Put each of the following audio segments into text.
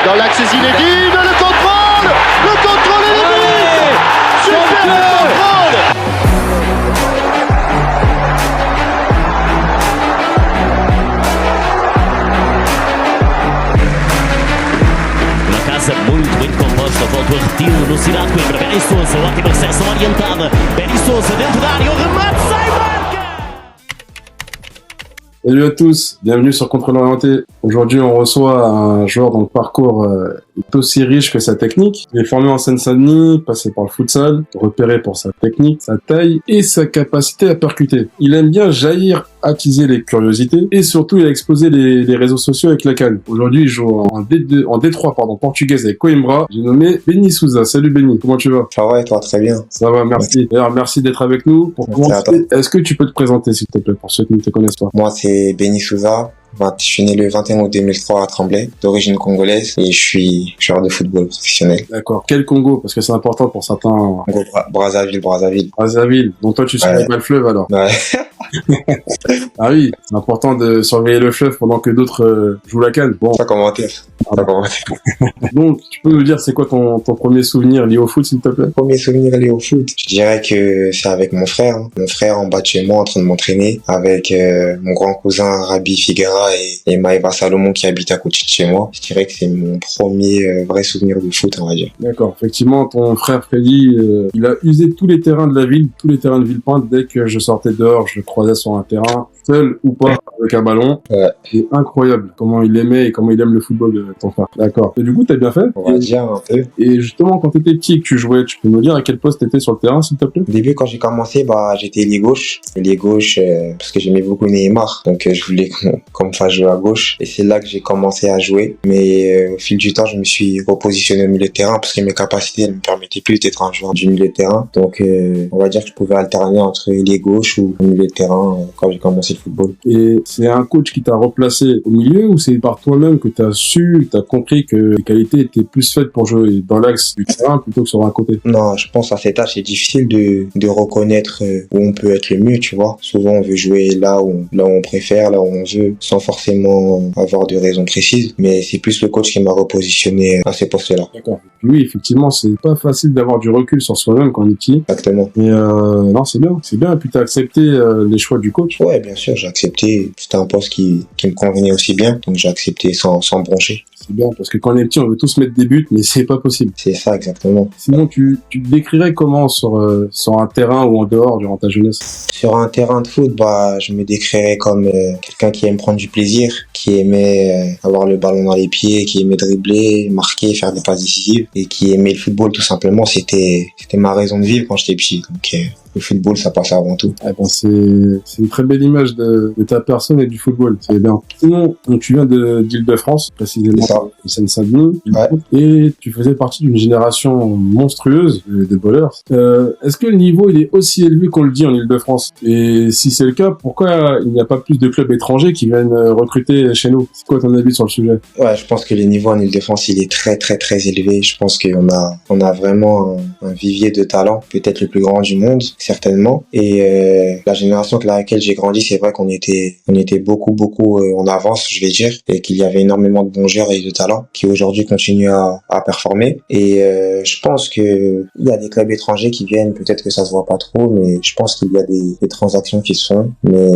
Dans l'axe Zinedine, le contrôle et le but. Super contrôle. Uma casa muito composta, volta a retiro no Cidade de Coimbra. Benny Sousa, ótima recepção orientada. Benny Sousa dentro da área, o remate sai, marca! Salut à tous, bienvenue sur Contrôle Orienté. Aujourd'hui, on reçoit un joueur dont le parcours est aussi riche que sa technique. Il est formé en Seine-Saint-Denis, passé par le futsal, repéré pour sa technique, sa taille et sa capacité à percuter. Il aime bien jaillir, attiser les curiosités et surtout il a explosé les réseaux sociaux avec la CAN. Aujourd'hui, il joue en D3 portugaise avec Coimbra. J'ai nommé Benny Sousa. Salut Benny, comment tu vas? Ça va et toi? Très bien. Ça va, merci. D'ailleurs, merci d'être avec nous. Pour commencer, est-ce que tu peux te présenter s'il te plaît pour ceux qui ne te connaissent pas? Moi, c'est Benny Sousa. Je suis né le 21 août 2003 à Tremblay, d'origine congolaise, et je suis joueur de football professionnel. D'accord. Quel Congo? Parce que c'est important pour certains. Congo, Brazzaville. Brazzaville. Donc toi, tu surveilles pas le fleuve alors? Ouais. Ah oui, c'est important de surveiller le fleuve pendant que d'autres jouent la CAN. Bon. Ça commentaire. Donc, tu peux nous dire c'est quoi ton premier souvenir lié au foot, s'il te plaît? Premier souvenir lié au foot. Je dirais que c'est avec mon frère. Mon frère en bas de chez moi en train de m'entraîner avec mon grand cousin Rabi Figuera et Maëva Salomon qui habite à côté de chez moi. Je dirais que c'est mon premier vrai souvenir de foot, on va dire. D'accord. Effectivement, ton frère Freddy, il a usé tous les terrains de la ville, tous les terrains de Villepinte. Dès que je sortais dehors, je le croisais sur un terrain, seul ou pas, avec un ballon. Ouais. C'est incroyable comment il aimait et comment il aime le football, ton frère. D'accord. Et du coup, t'as bien fait? On va dire un peu. Et justement, quand t'étais petit et que tu jouais, tu peux nous dire à quel poste t'étais sur le terrain, s'il te plaît? Au début, quand j'ai commencé, j'étais ailier gauche. Ailier gauche, parce que j'aimais beaucoup Neymar. Donc, je voulais qu'on me fasse jouer à gauche. Et c'est là que j'ai commencé à jouer. Mais au fil du temps, je me suis repositionné au milieu de terrain parce que mes capacités ne me permettaient plus d'être un joueur du milieu de terrain. Donc, on va dire que je pouvais alterner entre ailier gauche ou au milieu de terrain quand j'ai commencé le football. Et c'est un coach qui t'a replacé au milieu ou c'est par toi-même que t'as compris que les qualités étaient plus faites pour jouer dans l'axe du terrain plutôt que sur un côté? Non, je pense à cet âge, c'est difficile de reconnaître où on peut être le mieux, tu vois. Souvent, on veut jouer là où on préfère, là où on veut, sans forcément avoir de raison précise. Mais c'est plus le coach qui m'a repositionné à ces postes-là. D'accord. Oui, effectivement, c'est pas facile d'avoir du recul sur soi-même quand on est petit. Exactement. Mais non, c'est bien. Et puis t'as accepté les choix du coach? Ouais, bien sûr, j'ai accepté. C'était un poste qui me convenait aussi bien, donc j'ai accepté sans broncher. C'est bien, parce que quand on est petit, on veut tous mettre des buts, mais c'est pas possible. C'est ça, exactement. Sinon, tu te décrirais comment sur un terrain ou en dehors durant ta jeunesse? Sur un terrain de foot, je me décrirais comme quelqu'un qui aime prendre du plaisir, qui aimait avoir le ballon dans les pieds, qui aimait dribbler, marquer, faire des passes décisives, et qui aimait le football tout simplement. C'était ma raison de vivre quand j'étais petit. Donc, le football, ça passait avant tout. Ah ben c'est une très belle image de ta personne et du football. C'est bien. Sinon, donc tu viens d'Île-de-France, précisément de Seine-Saint-Denis, ouais. Et tu faisais partie d'une génération monstrueuse de bowlers. Est-ce que le niveau il est aussi élevé qu'on le dit en Île-de-France? Et si c'est le cas, pourquoi il n'y a pas plus de clubs étrangers qui viennent recruter chez nous? C'est quoi ton avis sur le sujet? Ouais, je pense que le niveau en Île-de-France, il est très très très élevé. Je pense qu'on a vraiment un vivier de talent, peut-être le plus grand du monde, certainement. Et la génération avec laquelle j'ai grandi, c'est vrai qu'on était beaucoup en avance, je vais dire, et qu'il y avait énormément de bons joueurs et de talents qui aujourd'hui continuent à performer. Et je pense que il y a des clubs étrangers qui viennent, peut-être que ça se voit pas trop, mais je pense qu'il y a des transactions qui se font. Mais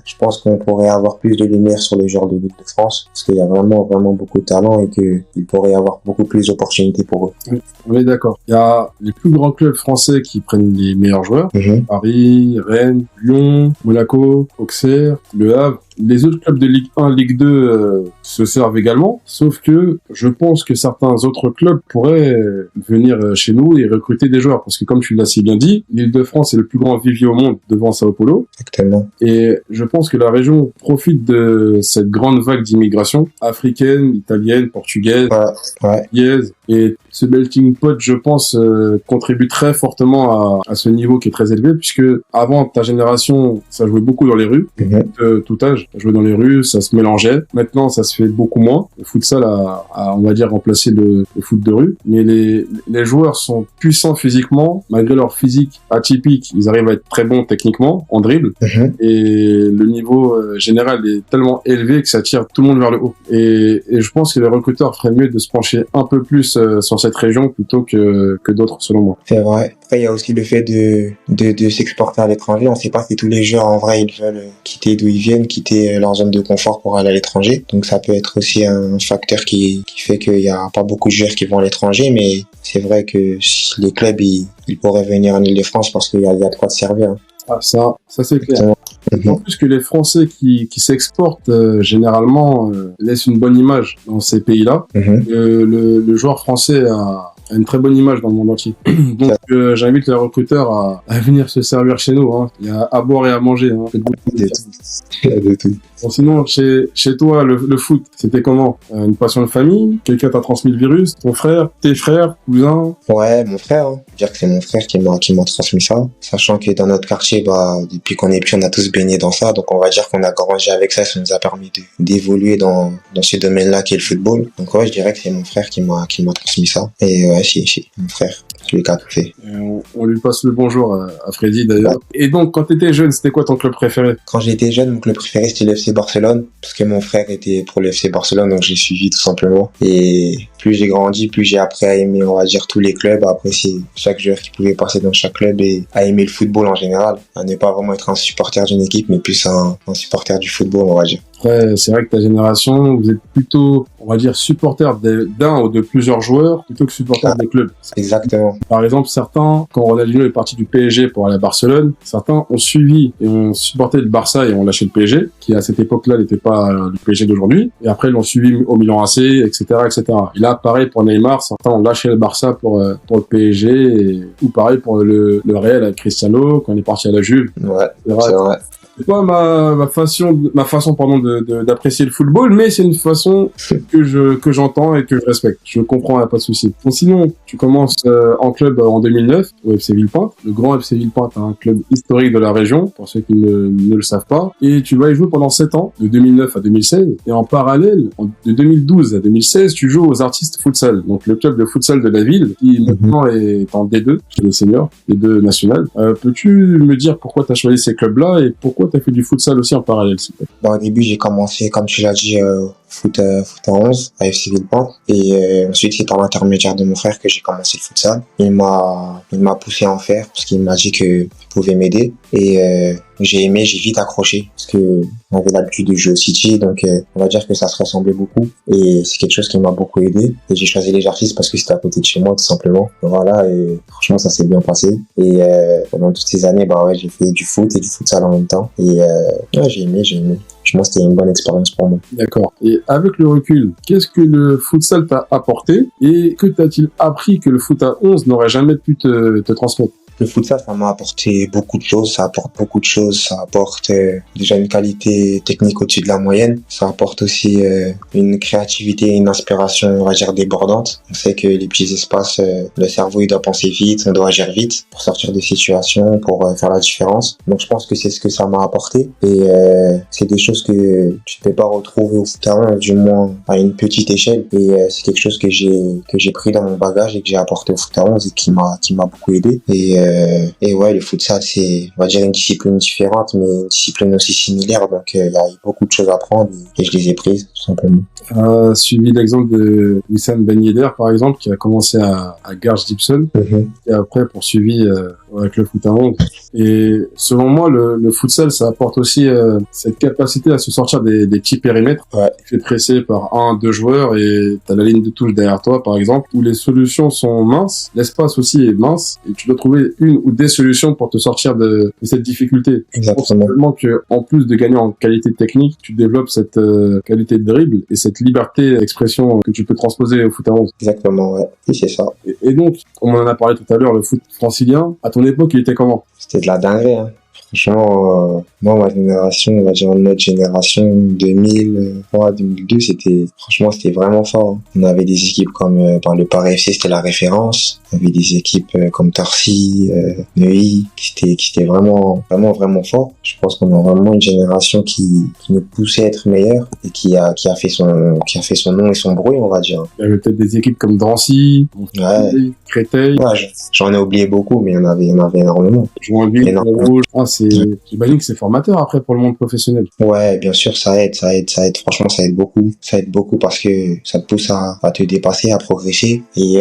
je pense qu'on pourrait avoir plus de lumière sur les joueurs de l'Île-de-France parce qu'il y a vraiment beaucoup de talent et qu'il pourrait y avoir beaucoup plus d'opportunités pour eux. Oui, on est d'accord. Il y a les plus grands clubs français qui prennent les meilleurs joueurs. Paris, Rennes, Lyon, Monaco, Auxerre, Le Havre. Les autres clubs de Ligue 1, Ligue 2 se servent également, sauf que je pense que certains autres clubs pourraient venir chez nous et recruter des joueurs, parce que comme tu l'as si bien dit, l'Île-de-France est le plus grand vivier au monde devant Sao Paulo. Exactement. Et je pense que la région profite de cette grande vague d'immigration africaine, italienne, portugaise, portugaise. Et ce melting pot, je pense, contribue très fortement à ce niveau qui est très élevé, puisque avant ta génération, ça jouait beaucoup dans les rues, de tout âge. village, à jouer dans les rues, ça se mélangeait. Maintenant, ça se fait beaucoup moins. Le futsal a on va dire, remplacé le foot de rue. Mais les joueurs sont puissants physiquement, malgré leur physique atypique, ils arrivent à être très bons techniquement, en dribble. Et le niveau général est tellement élevé que ça tire tout le monde vers le haut. Et je pense que les recruteurs feraient mieux de se pencher un peu plus sur cette région plutôt que d'autres, selon moi. C'est vrai. Après, il y a aussi le fait de s'exporter à l'étranger. On ne sait pas si tous les joueurs, en vrai, ils veulent quitter d'où ils viennent, quitter leur zone de confort pour aller à l'étranger. Donc, ça peut être aussi un facteur qui fait qu'il n'y a pas beaucoup de joueurs qui vont à l'étranger. Mais c'est vrai que les clubs, ils pourraient venir en Île-de-France parce qu'il y a de quoi te servir. Hein. Ah, ça c'est clair. En plus que les Français qui s'exportent généralement laissent une bonne image dans ces pays-là. Le joueur français a une très bonne image dans le monde entier. Donc j'invite les recruteurs à venir se servir chez nous. Hein. Il y a à boire et à manger. Hein. De tout. Bon, sinon, chez toi, le foot, c'était comment? Une passion de famille? Quelqu'un t'a transmis le virus? Ton frère? Tes frères? Cousins? Ouais, mon frère. Hein. Je veux dire que c'est mon frère qui m'a transmis ça. Sachant que dans notre quartier, depuis qu'on est petit, on a tous baigné dans ça. Donc on va dire qu'on a grandi avec ça. Ça nous a permis d'évoluer dans ce domaine-là qui est le football. Donc ouais, je dirais que c'est mon frère qui m'a transmis ça. Et ouais, c'est mon frère. Celui qui a tout fait. On lui passe le bonjour à Freddy d'ailleurs. Ouais. Et donc, quand t'étais jeune, c'était quoi ton club préféré? Quand j'étais jeune, mon club préféré c'était le FC Barcelone, parce que mon frère était pour le FC Barcelone, donc j'ai suivi tout simplement. Et plus j'ai grandi, plus j'ai appris à aimer, on va dire, tous les clubs, à apprécier chaque joueur qui pouvait passer dans chaque club et à aimer le football en général. À ne pas vraiment être un supporter d'une équipe, mais plus un supporter du football, on va dire. Après, c'est vrai que ta génération, vous êtes plutôt, on va dire, supporter d'un ou de plusieurs joueurs plutôt que supporter des clubs. Exactement. Par exemple, certains, quand Ronaldinho est parti du PSG pour aller à Barcelone, certains ont suivi et ont supporté le Barça et ont lâché le PSG, qui à cette époque-là n'était pas le PSG d'aujourd'hui. Et après, ils l'ont suivi au Milan AC, etc., etc. Et là, pareil pour Neymar, certains ont lâché le Barça pour le PSG, ou pareil pour le Real avec Cristiano, quand il est parti à la Juve. Ouais, c'est vrai. C'est pas ma façon d'apprécier le football, mais c'est une façon que j'entends et que je respecte. Je comprends, y a pas de souci. Bon, sinon, tu commences en club en 2009 au FC Villepinte. Le grand FC Villepinte, un club historique de la région, pour ceux qui ne le savent pas. Et tu vas y jouer pendant 7 ans, de 2009 à 2016. Et en parallèle, de 2012 à 2016, tu joues aux Artistes Futsal, donc le club de futsal de la ville, qui maintenant est en D2, chez les seniors, D2 national. Peux-tu me dire pourquoi tu as choisi ces clubs-là et pourquoi tu as fait du futsal aussi en parallèle, s'il te plaît? Au début, j'ai commencé, comme tu l'as dit, foot à 11 à FC Villepinte, et ensuite c'est par l'intermédiaire de mon frère que j'ai commencé le futsal. Il m'a poussé à en faire parce qu'il m'a dit que pouvait m'aider, et j'ai aimé, j'ai vite accroché parce que on avait l'habitude de jouer au City, donc on va dire que ça se ressemblait beaucoup, et c'est quelque chose qui m'a beaucoup aidé. Et j'ai choisi les Artistes parce que c'était à côté de chez moi, tout simplement. Voilà, et franchement ça s'est bien passé. Et pendant toutes ces années, j'ai fait du foot et du futsal en même temps, et ouais, j'ai aimé. Franchement, c'était une bonne expérience pour moi. D'accord. Et avec le recul, qu'est-ce que le futsal t'a apporté et que t'a-t-il appris que le foot à 11 n'aurait jamais pu te transmettre? Le futsal, ça m'a apporté beaucoup de choses, ça apporte beaucoup de choses, ça apporte déjà une qualité technique au-dessus de la moyenne, ça apporte aussi une créativité et une inspiration, on va dire, débordante. On sait que les petits espaces, le cerveau, il doit penser vite, on doit agir vite pour sortir des situations, pour faire la différence. Donc je pense que c'est ce que ça m'a apporté, et c'est des choses que tu ne peux pas retrouver au foot à 11, du moins à une petite échelle, et c'est quelque chose que j'ai pris dans mon bagage et que j'ai apporté au foot à 11 et qui m'a beaucoup aidé. Et ouais, le futsal, c'est, on va dire, une discipline différente, mais une discipline aussi similaire. Donc, il y a beaucoup de choses à prendre et je les ai prises, tout simplement. Suivi l'exemple de Wissam Ben Yedder, par exemple, qui a commencé à Garges Gibson, et après poursuivi avec le foot à 11. Et selon moi, le futsal, ça apporte aussi cette capacité à se sortir des petits périmètres. Ouais. Tu es pressé par 1-2 joueurs et t'as la ligne de touche derrière toi, par exemple, où les solutions sont minces, l'espace aussi est mince, et tu dois trouver une ou des solutions pour te sortir de cette difficulté. Exactement. Je pense que en plus de gagner en qualité technique, tu développes cette qualité de dribble et cette liberté d'expression que tu peux transposer au foot à 11. Exactement, ouais. Oui, c'est ça. Et donc, on en a parlé tout à l'heure, le foot francilien, à ton époque, il était comment? C'était de la dinguerie, hein. Franchement, moi, ma génération, on va dire notre génération 2003, 2002, franchement, c'était vraiment fort. Hein. On avait des équipes comme le Paris FC, c'était la référence. Il y avait des équipes comme Tarsi, Neuilly, qui étaient vraiment forts. Je pense qu'on a vraiment une génération qui nous poussait à être meilleurs et qui a fait son nom et son bruit, on va dire. Il y avait peut-être des équipes comme Drancy, Ouais. Créteil, Ouais, j'en ai oublié beaucoup, mais il y en avait énormément. Joinville, Énormément. Pont-Rouge. J'imagine que c'est formateur après pour le monde professionnel. Ouais, bien sûr, ça aide. Franchement, ça aide beaucoup. Ça aide beaucoup parce que ça te pousse à te dépasser, à progresser. Et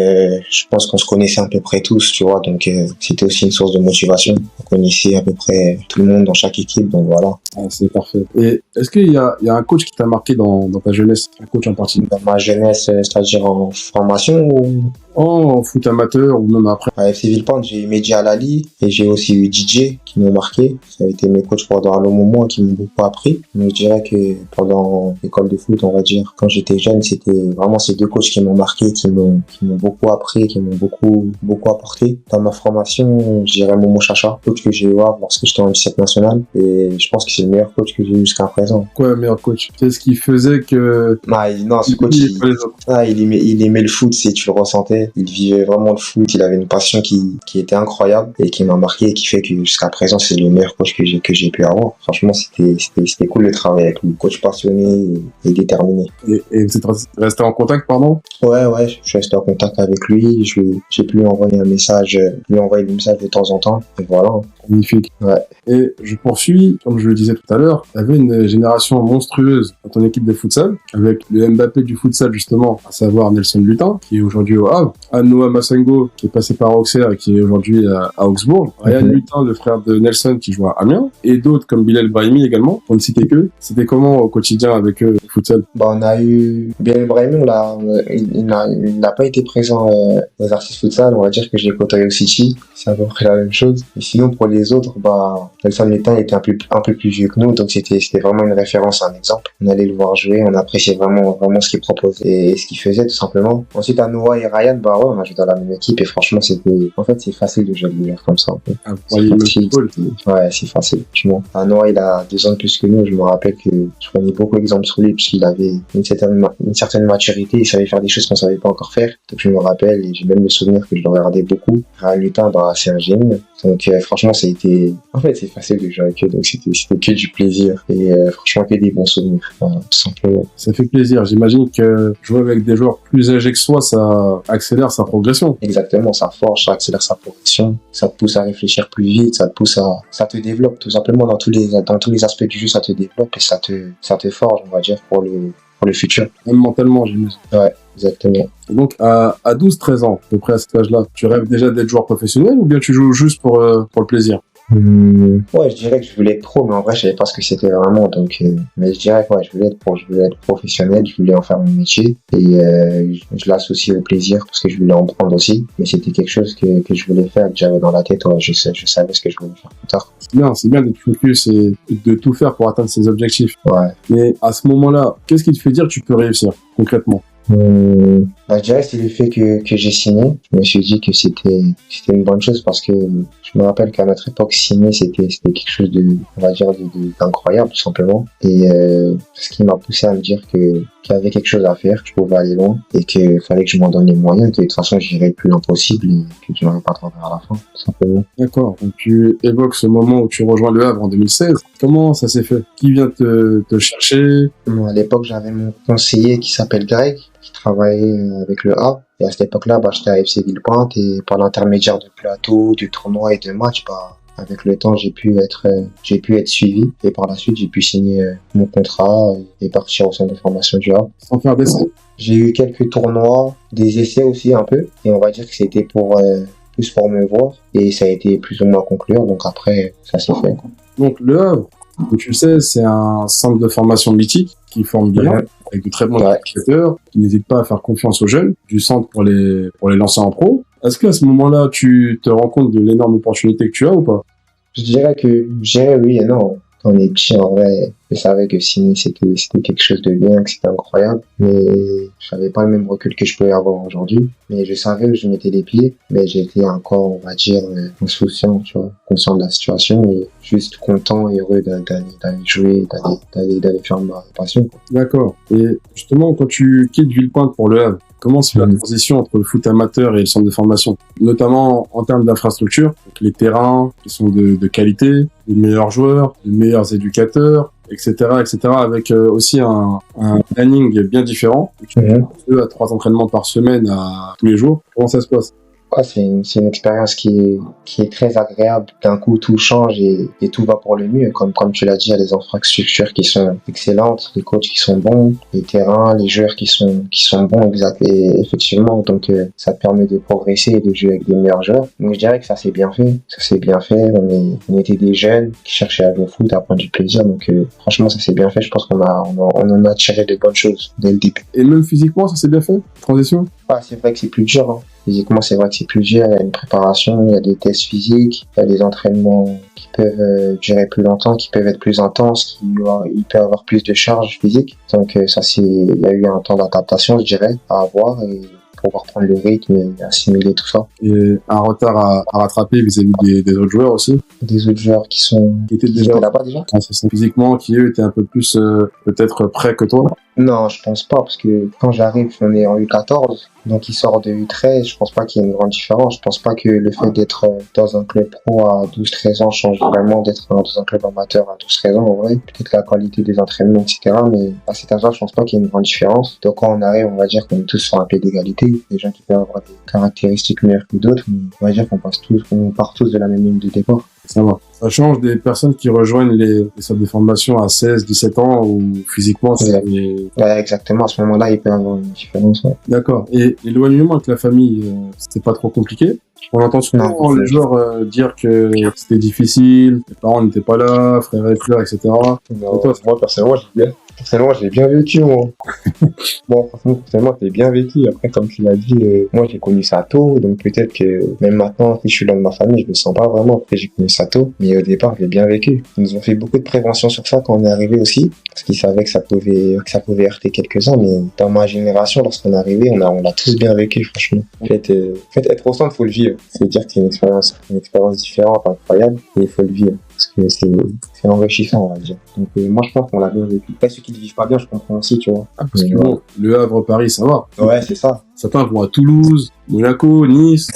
je pense qu'on se connaissait à peu près tous, tu vois. Donc, c'était aussi une source de motivation. On connaissait à peu près tout le monde dans chaque équipe. Donc, voilà. Ah, c'est parfait. Et est-ce qu'il y a un coach qui t'a marqué dans ta jeunesse? Un coach en particulier? Dans ma jeunesse, c'est-à-dire en formation ou En foot amateur ou même après? à FC Villepinte, j'ai eu Mehdi Alali et j'ai aussi eu DJ qui m'ont marqué. Ça a été mes coachs pendant un long moment qui m'ont beaucoup appris. Mais je dirais que pendant l'école de foot, on va dire, quand j'étais jeune, c'était vraiment ces deux coachs qui m'ont marqué, qui m'ont beaucoup appris, qui m'ont beaucoup apporté. Dans ma formation, je dirais Momo Chacha, coach que j'ai eu lorsque j'étais en 17 national. Et je pense que c'est le meilleur coach que j'ai eu jusqu'à présent. Quoi, le meilleur coach? Qu'est-ce qui faisait que... Non, ce coach, il pas les autres? il aimait le foot, si tu le ressentais. Il vivait vraiment le foot. Il avait une passion qui était incroyable et qui m'a marqué et qui fait que jusqu'à présent, c'est le meilleur coach que j'ai pu avoir. Franchement, c'était cool de travailler avec lui. Coach passionné et déterminé. Et vous êtes resté en contact, pardon? Ouais, je suis resté en contact avec lui. J'ai pu lui envoyer des messages de temps en temps. Et voilà. Magnifique. Ouais. Et je poursuis, comme je le disais tout à l'heure, il y avait une génération monstrueuse dans ton équipe de futsal, avec le Mbappé du futsal justement, à savoir Nelson Lutin, qui est aujourd'hui au Havre, Noah Massengo, qui est passé par Auxerre et qui est aujourd'hui à Augsbourg, Ryan Lutin, le frère de Nelson, qui joue à Amiens, et d'autres comme Bilal Brahimi également, pour ne citer qu'eux. C'était comment au quotidien avec eux, le futsal? On a eu Bilal Brahimi, il n'a pas été présent aux artistes futsal. On va dire que je l'ai côtoyé au City. C'est à peu près la même chose. Et sinon, pour les autres, Nelson Lutin était un peu plus vieux que nous, donc c'était vraiment une référence, un exemple. On allait le voir jouer, on appréciait vraiment ce qu'il proposait et ce qu'il faisait, tout simplement. Ensuite, à Noah et Ryan, on a joué dans la même équipe et franchement, c'est facile de jouer avec des joueurs comme ça. Ah, voyez, Ouais, c'est facile, franchement. Noah, il a 2 ans de plus que nous. Je me rappelle que je prenais beaucoup d'exemples sur lui puisqu'il avait une certaine maturité. Il savait faire des choses qu'on savait pas encore faire. Donc, je me rappelle et j'ai même le souvenir que je le regardais beaucoup. Ryan Lutin, c'est un génie. Donc, franchement, c'est facile de jouer avec eux. Donc, c'était que du plaisir et franchement, que des bons souvenirs. Voilà, tout simplement. Ça fait plaisir. J'imagine que jouer avec des joueurs plus âgés que soi, ça accélère sa progression. Exactement, ça forge, ça accélère sa progression, ça te pousse à réfléchir plus vite, ça te développe tout simplement dans tous les aspects du jeu, ça te développe et ça te forge, on va dire, pour le futur. Même mentalement, j'imagine. Ouais, exactement. Et donc, à 12-13 ans, à peu près à cet âge-là, tu rêves déjà d'être joueur professionnel ou bien tu joues juste pour le plaisir? Ouais, je dirais que je voulais être pro, mais en vrai, je savais pas ce que c'était vraiment. Donc, mais je dirais que ouais, je voulais être pro, je voulais être professionnel, je voulais en faire mon métier et je l'associe au plaisir parce que je voulais en prendre aussi. Mais c'était quelque chose que je voulais faire, que j'avais dans la tête. Ouais, je savais ce que je voulais faire plus tard. C'est bien d'être focus et de tout faire pour atteindre ses objectifs. Ouais. Mais à ce moment-là, qu'est-ce qui te fait dire que tu peux réussir concrètement? Je dirais que c'est le fait que j'ai signé. Je me suis dit que c'était une bonne chose parce que je me rappelle qu'à notre époque, signer, c'était quelque chose on va dire, d'incroyable, tout simplement. Et ce qui m'a poussé à me dire qu'il y avait quelque chose à faire, que je pouvais aller loin et qu'il fallait que je m'en donne les moyens, que de toute façon, j'irais le plus loin possible et que je n'aurais pas trop à la fin, tout simplement. D'accord. Donc, tu évoques ce moment où tu rejoins le Havre en 2016. Comment ça s'est fait? Qui vient te chercher? À l'époque, j'avais mon conseiller qui s'appelle Greg, qui travaillait avec le Havre. Et à cette époque-là, j'étais à FC Villepinte et par l'intermédiaire de plateaux, du tournoi et de matchs, avec le temps, j'ai pu être suivi et par la suite, j'ai pu signer mon contrat et partir au centre de formation du Havre. Sans faire d'essai? J'ai eu quelques tournois, des essais aussi un peu et on va dire que c'était plus pour me voir et ça a été plus ou moins à conclure. Donc après, ça s'est fait, quoi. Donc, le Havre, comme tu le sais, c'est un centre de formation mythique qui forme bien, avec de très bons éducateurs, qui n'hésitent pas à faire confiance aux jeunes, du centre pour les lancer en pro. Est-ce qu'à ce moment-là, tu te rends compte de l'énorme opportunité que tu as ou pas? Je dirais oui et non. Quand on est petit, en vrai, Je savais que signer, c'était quelque chose de bien, que c'était incroyable, mais je n'avais pas le même recul que je peux avoir aujourd'hui. Mais je savais où je mettais les pieds, mais j'étais encore, on va dire, insouciant, tu vois, conscient de la situation, et juste content et heureux d'aller jouer, d'aller faire ma passion, quoi. D'accord. Et justement, quand tu quittes Villepinte pour Le Havre, comment se fait la transition entre le foot amateur et le centre de formation, notamment en termes d'infrastructure, donc les terrains qui sont de qualité, les meilleurs joueurs, les meilleurs éducateurs, etc., etc., avec aussi un planning bien différent. Tu fais 2 à 3 entraînements par semaine à tous les jours. Comment ça se passe? Ouais, c'est une expérience qui est très agréable. D'un coup, tout change et tout va pour le mieux. Comme tu l'as dit, il y a des infrastructures qui sont excellentes, les coachs qui sont bons, les terrains, les joueurs qui sont bons, exact. Et effectivement, donc, ça te permet de progresser et de jouer avec des meilleurs joueurs. Donc, je dirais que ça s'est bien fait. Ça s'est bien fait. On était des jeunes qui cherchaient à jouer au foot, à prendre du plaisir. Donc, franchement, ça s'est bien fait. Je pense qu'on en a tiré de bonnes choses dès le début. Et même physiquement, ça s'est bien fait? Transition? Ah, c'est vrai que c'est plus dur, hein. Physiquement, c'est vrai que c'est plus dur. Il y a une préparation, il y a des tests physiques, il y a des entraînements qui peuvent durer plus longtemps, qui peuvent être plus intenses, il peut y avoir plus de charges physiques. Donc, il y a eu un temps d'adaptation, je dirais, à avoir et pouvoir prendre le rythme et assimiler tout ça. Et un retard à rattraper vis-à-vis des autres joueurs aussi? Des autres joueurs qui étaient étaient là-bas déjà? Physiquement, qui eux étaient un peu plus peut-être prêts que toi? Non, je pense pas, parce que quand j'arrive, on est en U14, donc il sort de U13, je pense pas qu'il y ait une grande différence. Je pense pas que le fait d'être dans un club pro à 12-13 ans change vraiment d'être dans un club amateur à 12-13 ans, en vrai. Peut-être la qualité des entraînements, etc. Mais à cet âge-là, je pense pas qu'il y ait une grande différence. Donc quand on arrive, on va dire qu'on est tous sur un pied d'égalité. Des gens qui peuvent avoir des caractéristiques meilleures que d'autres, mais on va dire qu'on part tous de la même ligne de départ. Ça va. Ça change des personnes qui rejoignent les centres de formation à 16, 17 ans où physiquement c'est... Ouais, exactement. À ce moment-là, il peut y avoir une différence. Ouais. D'accord. Et l'éloignement avec la famille, c'était pas trop compliqué? On entend souvent les joueurs dire que c'était difficile, les parents n'étaient pas là, frères et sœurs, etc. Non, moi, personnellement, je l'ai bien vécu, moi. Bon, personnellement, je l'ai bien vécu. Après, comme tu l'as dit, moi, j'ai connu ça tôt, donc peut-être que même maintenant, si je suis loin de ma famille, je me sens pas vraiment. Après, j'ai connu ça tôt, mais au départ, je l'ai bien vécu. Ils nous ont fait beaucoup de prévention sur ça quand on est arrivé aussi, parce qu'ils savaient que ça pouvait heurter quelques-uns, mais dans ma génération, lorsqu'on est arrivé, on l'a tous bien vécu, franchement. En fait, être au centre, faut le vivre. C'est dire que c'est une expérience différente, incroyable, et il faut le vivre. Parce que c'est enrichissant, on va dire. Donc, moi, je pense qu'on l'a bien vécu. Après, ceux qui ne vivent pas bien, je comprends aussi, tu vois. Ah, parce que bon, Le Havre, Paris, ça va. Ouais, c'est ça. Certains vont à Toulouse, Monaco, Nice.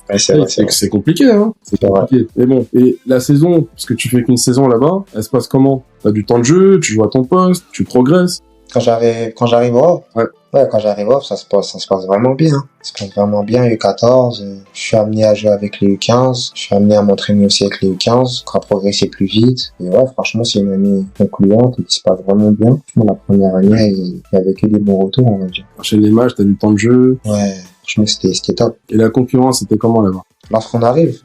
Ouais, c'est compliqué, hein. C'est compliqué. Mais bon, et la saison, parce que tu fais qu'une saison là-bas, elle se passe comment? T'as du temps de jeu, tu joues à ton poste, tu progresses. Quand j'arrive au Havre, ouais, quand j'arrive au Havre, ça se passe vraiment bien. Ça se passe vraiment bien. U14, je suis amené à jouer avec les U15, je suis amené à m'entraîner aussi avec les U15, à progresser plus vite. Et ouais, franchement, c'est une année concluante et qui se passe vraiment bien. Franchement, la première année, il y avait que des bons retours, on va dire. Enchaîne les matchs, t'as du temps de jeu. Ouais, franchement, c'était top. Et la concurrence, c'était comment là-bas? Lorsqu'on arrive,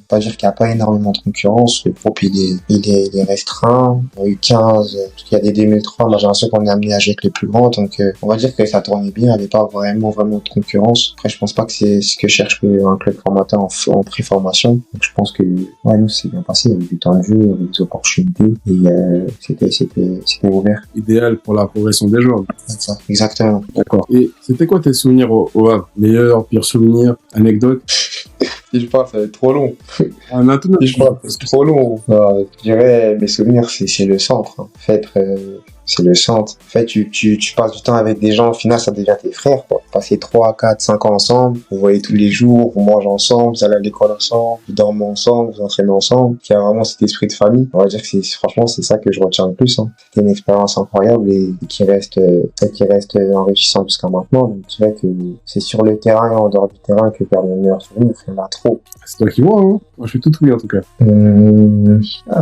pas dire qu'il n'y a pas énormément de concurrence. Le groupe, il est restreint. En U15, parce qu'il y a des 2003, moi j'ai l'impression qu'on est amené à jouer avec les plus grands, donc on va dire que ça tournait bien, il n'y avait pas vraiment de concurrence. Après, je pense pas que c'est ce que cherche un club formateur en pré-formation. Donc je pense que, ouais, nous, c'est bien passé, il y avait du temps de jeu, il y avait des opportunités, et c'était ouvert. Idéal pour la progression des joueurs. C'est ça, exactement. D'accord. Et c'était quoi tes souvenirs au Havre? Meilleurs, pires souvenirs, anecdotes? Si je parle, ça va être trop long. Maintenant, Si je parle, c'est trop long. Je dirais, mes souvenirs, c'est le centre. En fait, c'est le centre. En fait, tu passes du temps avec des gens, au final, ça devient tes frères, quoi. Passer 3, 4, 5 ans ensemble, vous voyez tous les jours, vous mangez ensemble, vous allez à l'école ensemble, vous dormez ensemble, vous entraînez ensemble. Il y a vraiment cet esprit de famille. On va dire que franchement, c'est ça que je retiens le plus, hein. C'était une expérience incroyable et qui reste enrichissante jusqu'à maintenant. Donc, je dirais que c'est sur le terrain et en dehors du terrain que perdre mes meilleurs souvenirs. Il y en a trop. c'est toi qui vois, hein. Moi, je suis tout oui, en tout cas.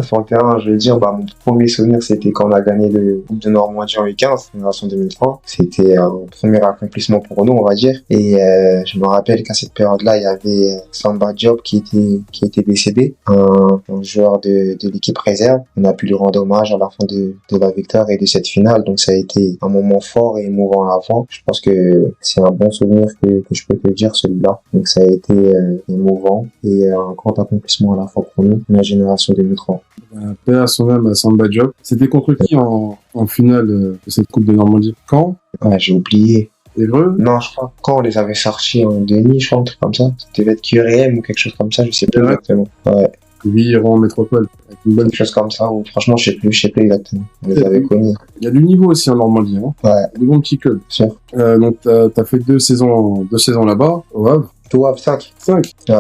Sur le terrain, je vais dire, mon premier souvenir, c'était quand on a gagné le Coupe de Normandie en U15, génération 2003. C'était un premier accomplissement pour nous, on va dire. Et je me rappelle qu'à cette période-là, il y avait Samba Diop qui était décédé, un joueur de l'équipe réserve. On a pu lui rendre hommage à la fin de la victoire et de cette finale. Donc ça a été un moment fort et émouvant à la fin. Je pense que c'est un bon souvenir que je peux te dire, celui-là. Donc ça a été émouvant et un grand accomplissement à la fois pour nous, la génération 2003. Paix à son âme à Samba Diop. C'était contre qui en finale de cette Coupe de Normandie? Caen? Ouais, j'ai oublié. Évreux? Non, je crois. Quand on les avait sortis en demi, je crois, un truc comme ça. Ça devait être QRM ou quelque chose comme ça, je sais plus Ouais. exactement. Ouais, Viron Métropole. Avec une bonne... quelque chose comme ça, ou franchement, je sais plus exactement. On les avait connus. Il y a du niveau aussi en Normandie, hein. Ouais, Il y a des bons petits clubs. sûr. Donc t'as fait deux saisons là-bas, au Havre. Tout à 5. 5. Ouais.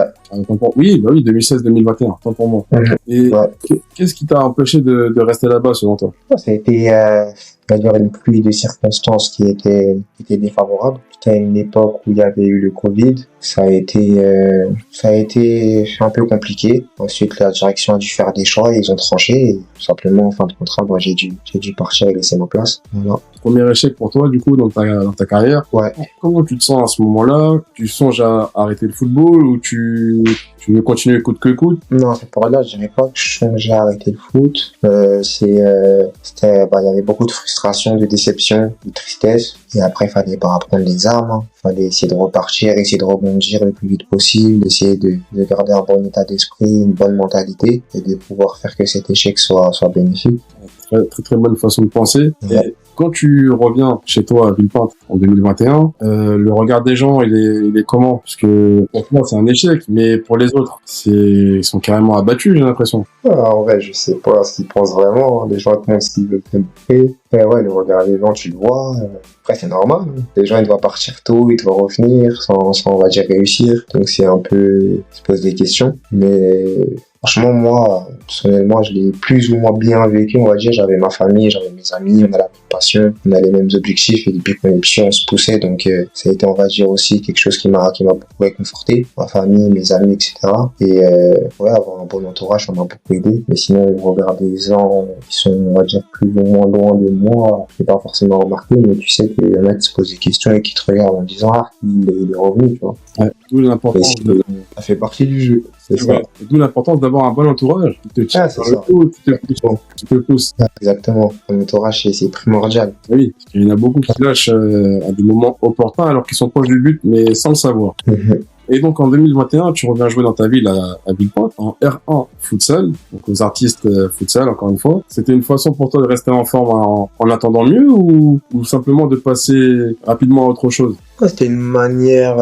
Oui, 2016-2021, tant pour moi. Mhm. Et Ouais. qu'est-ce qui t'a empêché de rester là-bas selon toi? Ça a été, on va dire, une pluie de circonstances qui était défavorable. C'était à une époque où il y avait eu le Covid. Ça a été un peu compliqué. Ensuite, la direction a dû faire des choix et ils ont tranché. Et tout simplement, en fin de contrat, moi, j'ai dû partir et laisser ma place. Voilà. Premier échec pour toi, du coup, dans ta carrière. Ouais. Comment tu te sens à ce moment-là? Tu songes à arrêter le football ou tu veux continuer coûte que coûte? Non, c'est pour là, je dirais pas que j'ai arrêté le foot. Il y avait beaucoup de frustration, de déception, de tristesse. Et après, il fallait pas apprendre les armes. Hein. Fallait essayer de repartir, essayer de rebondir le plus vite possible, essayer de garder un bon état d'esprit, une bonne mentalité et de pouvoir faire que cet échec soit bénéfique. Très, très, très bonne façon de penser. Ouais. Et quand tu reviens chez toi à Villepinte en 2021, le regard des gens, il est comment? Parce que pour toi, c'est un échec, mais pour les autres, ils sont carrément abattus, j'ai l'impression. Ah, en vrai, je sais pas ce qu'ils pensent vraiment. Hein. Les gens te montrent ce qu'ils veulent te montrer. Mais ouais, le regard des gens, tu le vois. Après, c'est normal. Hein. Les gens, ils doivent partir tôt, ils doivent revenir sans, on va dire, réussir. Donc, c'est un peu, ils se posent des questions. Mais franchement, moi, personnellement, je l'ai plus ou moins bien vécu, on va dire. J'avais ma famille, j'avais mes amis, on a la même passion, on a les mêmes objectifs et depuis qu'on est petit, on se poussait. Donc, ça a été, on va dire, aussi quelque chose qui m'a beaucoup réconforté. Ma famille, mes amis, etc. Et ouais, avoir un bon entourage, ça m'a beaucoup aidé. Mais sinon, le regard des gens qui sont, on va dire, plus ou moins loin de moi, je l'ai pas forcément remarqué, mais tu sais qu'il y en a qui se posent des questions et qui te regardent en disant, ah, il est revenu, tu vois. Ouais. D'où l'importance Ça fait partie du jeu. C'est ça. ouais. D'où l'importance d'avoir un bon entourage qui te tire Ah, c'est vers le ça. haut, qui te pousse. Exactement. Un entourage, c'est primordial. Oui, parce qu'il y en a beaucoup qui lâchent à des moments opportuns alors qu'ils sont proches du but, mais sans le savoir. Et donc en 2021, tu reviens jouer dans ta ville à Villepinte en R1 futsal, donc aux artistes futsal encore une fois. C'était une façon pour toi de rester en forme en attendant mieux ou simplement de passer rapidement à autre chose? C'était une manière,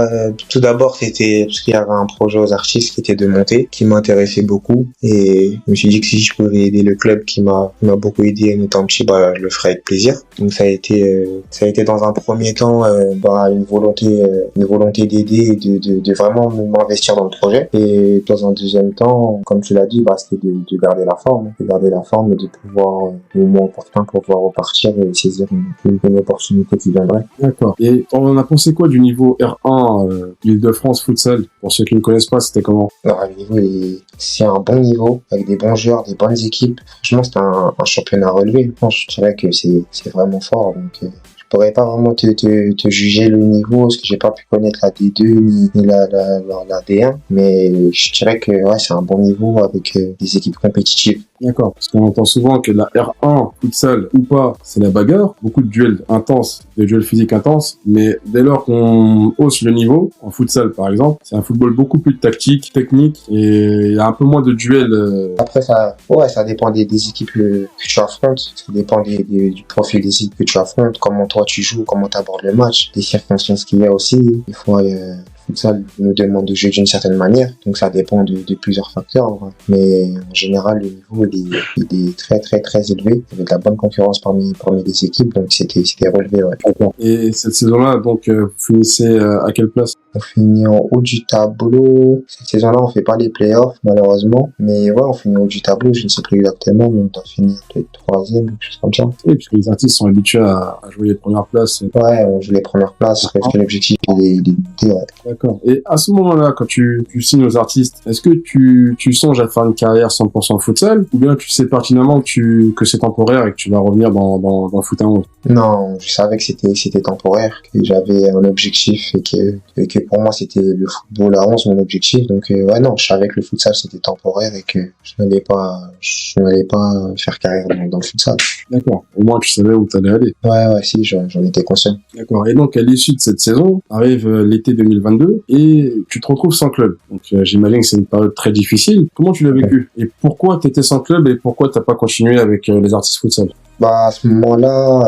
tout d'abord c'était parce qu'il y avait un projet aux artistes qui était de monter, qui m'intéressait beaucoup et je me suis dit que si je pouvais aider le club qui m'a beaucoup aidé en étant petit, bah je le ferais avec plaisir. Donc ça a été dans un premier temps une volonté d'aider et de vraiment m'investir dans le projet et dans un deuxième temps, comme tu l'as dit, bah c'était de garder la forme, et de pouvoir au moment opportun pouvoir repartir et saisir une opportunité qui viendrait. D'accord. Et on a pensé quoi du niveau R1 Île-de-France futsal? Pour ceux qui ne connaissent pas, c'était comment? Alors, le niveau, c'est un bon niveau, avec des bons joueurs, des bonnes équipes. Franchement, c'est un championnat relevé. Je dirais que c'est vraiment fort. Donc, je pourrais pas vraiment te juger le niveau, parce que j'ai pas pu connaître la D2 ni la D1. Mais je dirais que ouais, c'est un bon niveau avec des équipes compétitives. D'accord, parce qu'on entend souvent que la R1, futsal ou pas, c'est la bagarre. Beaucoup de duels intenses, des duels physiques intenses. Mais dès lors qu'on hausse le niveau, en futsal par exemple, c'est un football beaucoup plus tactique, technique, et il y a un peu moins de duels. Après, ça dépend des équipes que tu affrontes. Ça dépend du profil des équipes que tu affrontes, comment toi tu joues, comment tu abordes le match, des circonstances qu'il y a aussi. Des fois, le futsal nous demande de jouer d'une certaine manière, donc ça dépend de plusieurs facteurs. Ouais. Mais en général, le niveau il est très très très élevé, avec de la bonne concurrence parmi les équipes, donc c'était relevé. Ouais. Et cette saison-là, donc, vous finissez à quelle place? On finit en haut du tableau. Cette saison-là, on fait pas les playoffs, malheureusement. Mais ouais, on finit en haut du tableau, je ne sais plus exactement, mais on doit finir peut-être 3e, quelque chose comme ça. Oui, puisque les artistes sont habitués à jouer les premières places. Ouais, on joue les premières places, parce que l'objectif est de monter, ouais. D'accord. Et à ce moment-là, quand tu signes aux artistes, est-ce que tu songes à faire une carrière 100% futsal, ou bien tu sais pertinemment que c'est temporaire et que tu vas revenir dans le foot à 11? Non, je savais que c'était temporaire, que j'avais un objectif et que pour moi c'était le football à 11 mon objectif. Donc ouais, non, je savais que le futsal c'était temporaire et que je n'allais pas faire carrière dans le futsal. D'accord. Au moins tu savais où tu allais aller. Ouais, si, j'en étais conscient. D'accord. Et donc à l'issue de cette saison, arrive l'été 2022 2 et tu te retrouves sans club. Donc j'imagine que c'est une période très difficile. Comment tu l'as vécu? Et pourquoi tu étais sans club et pourquoi t'as pas continué avec les artistes futsal? Bah, à ce moment-là,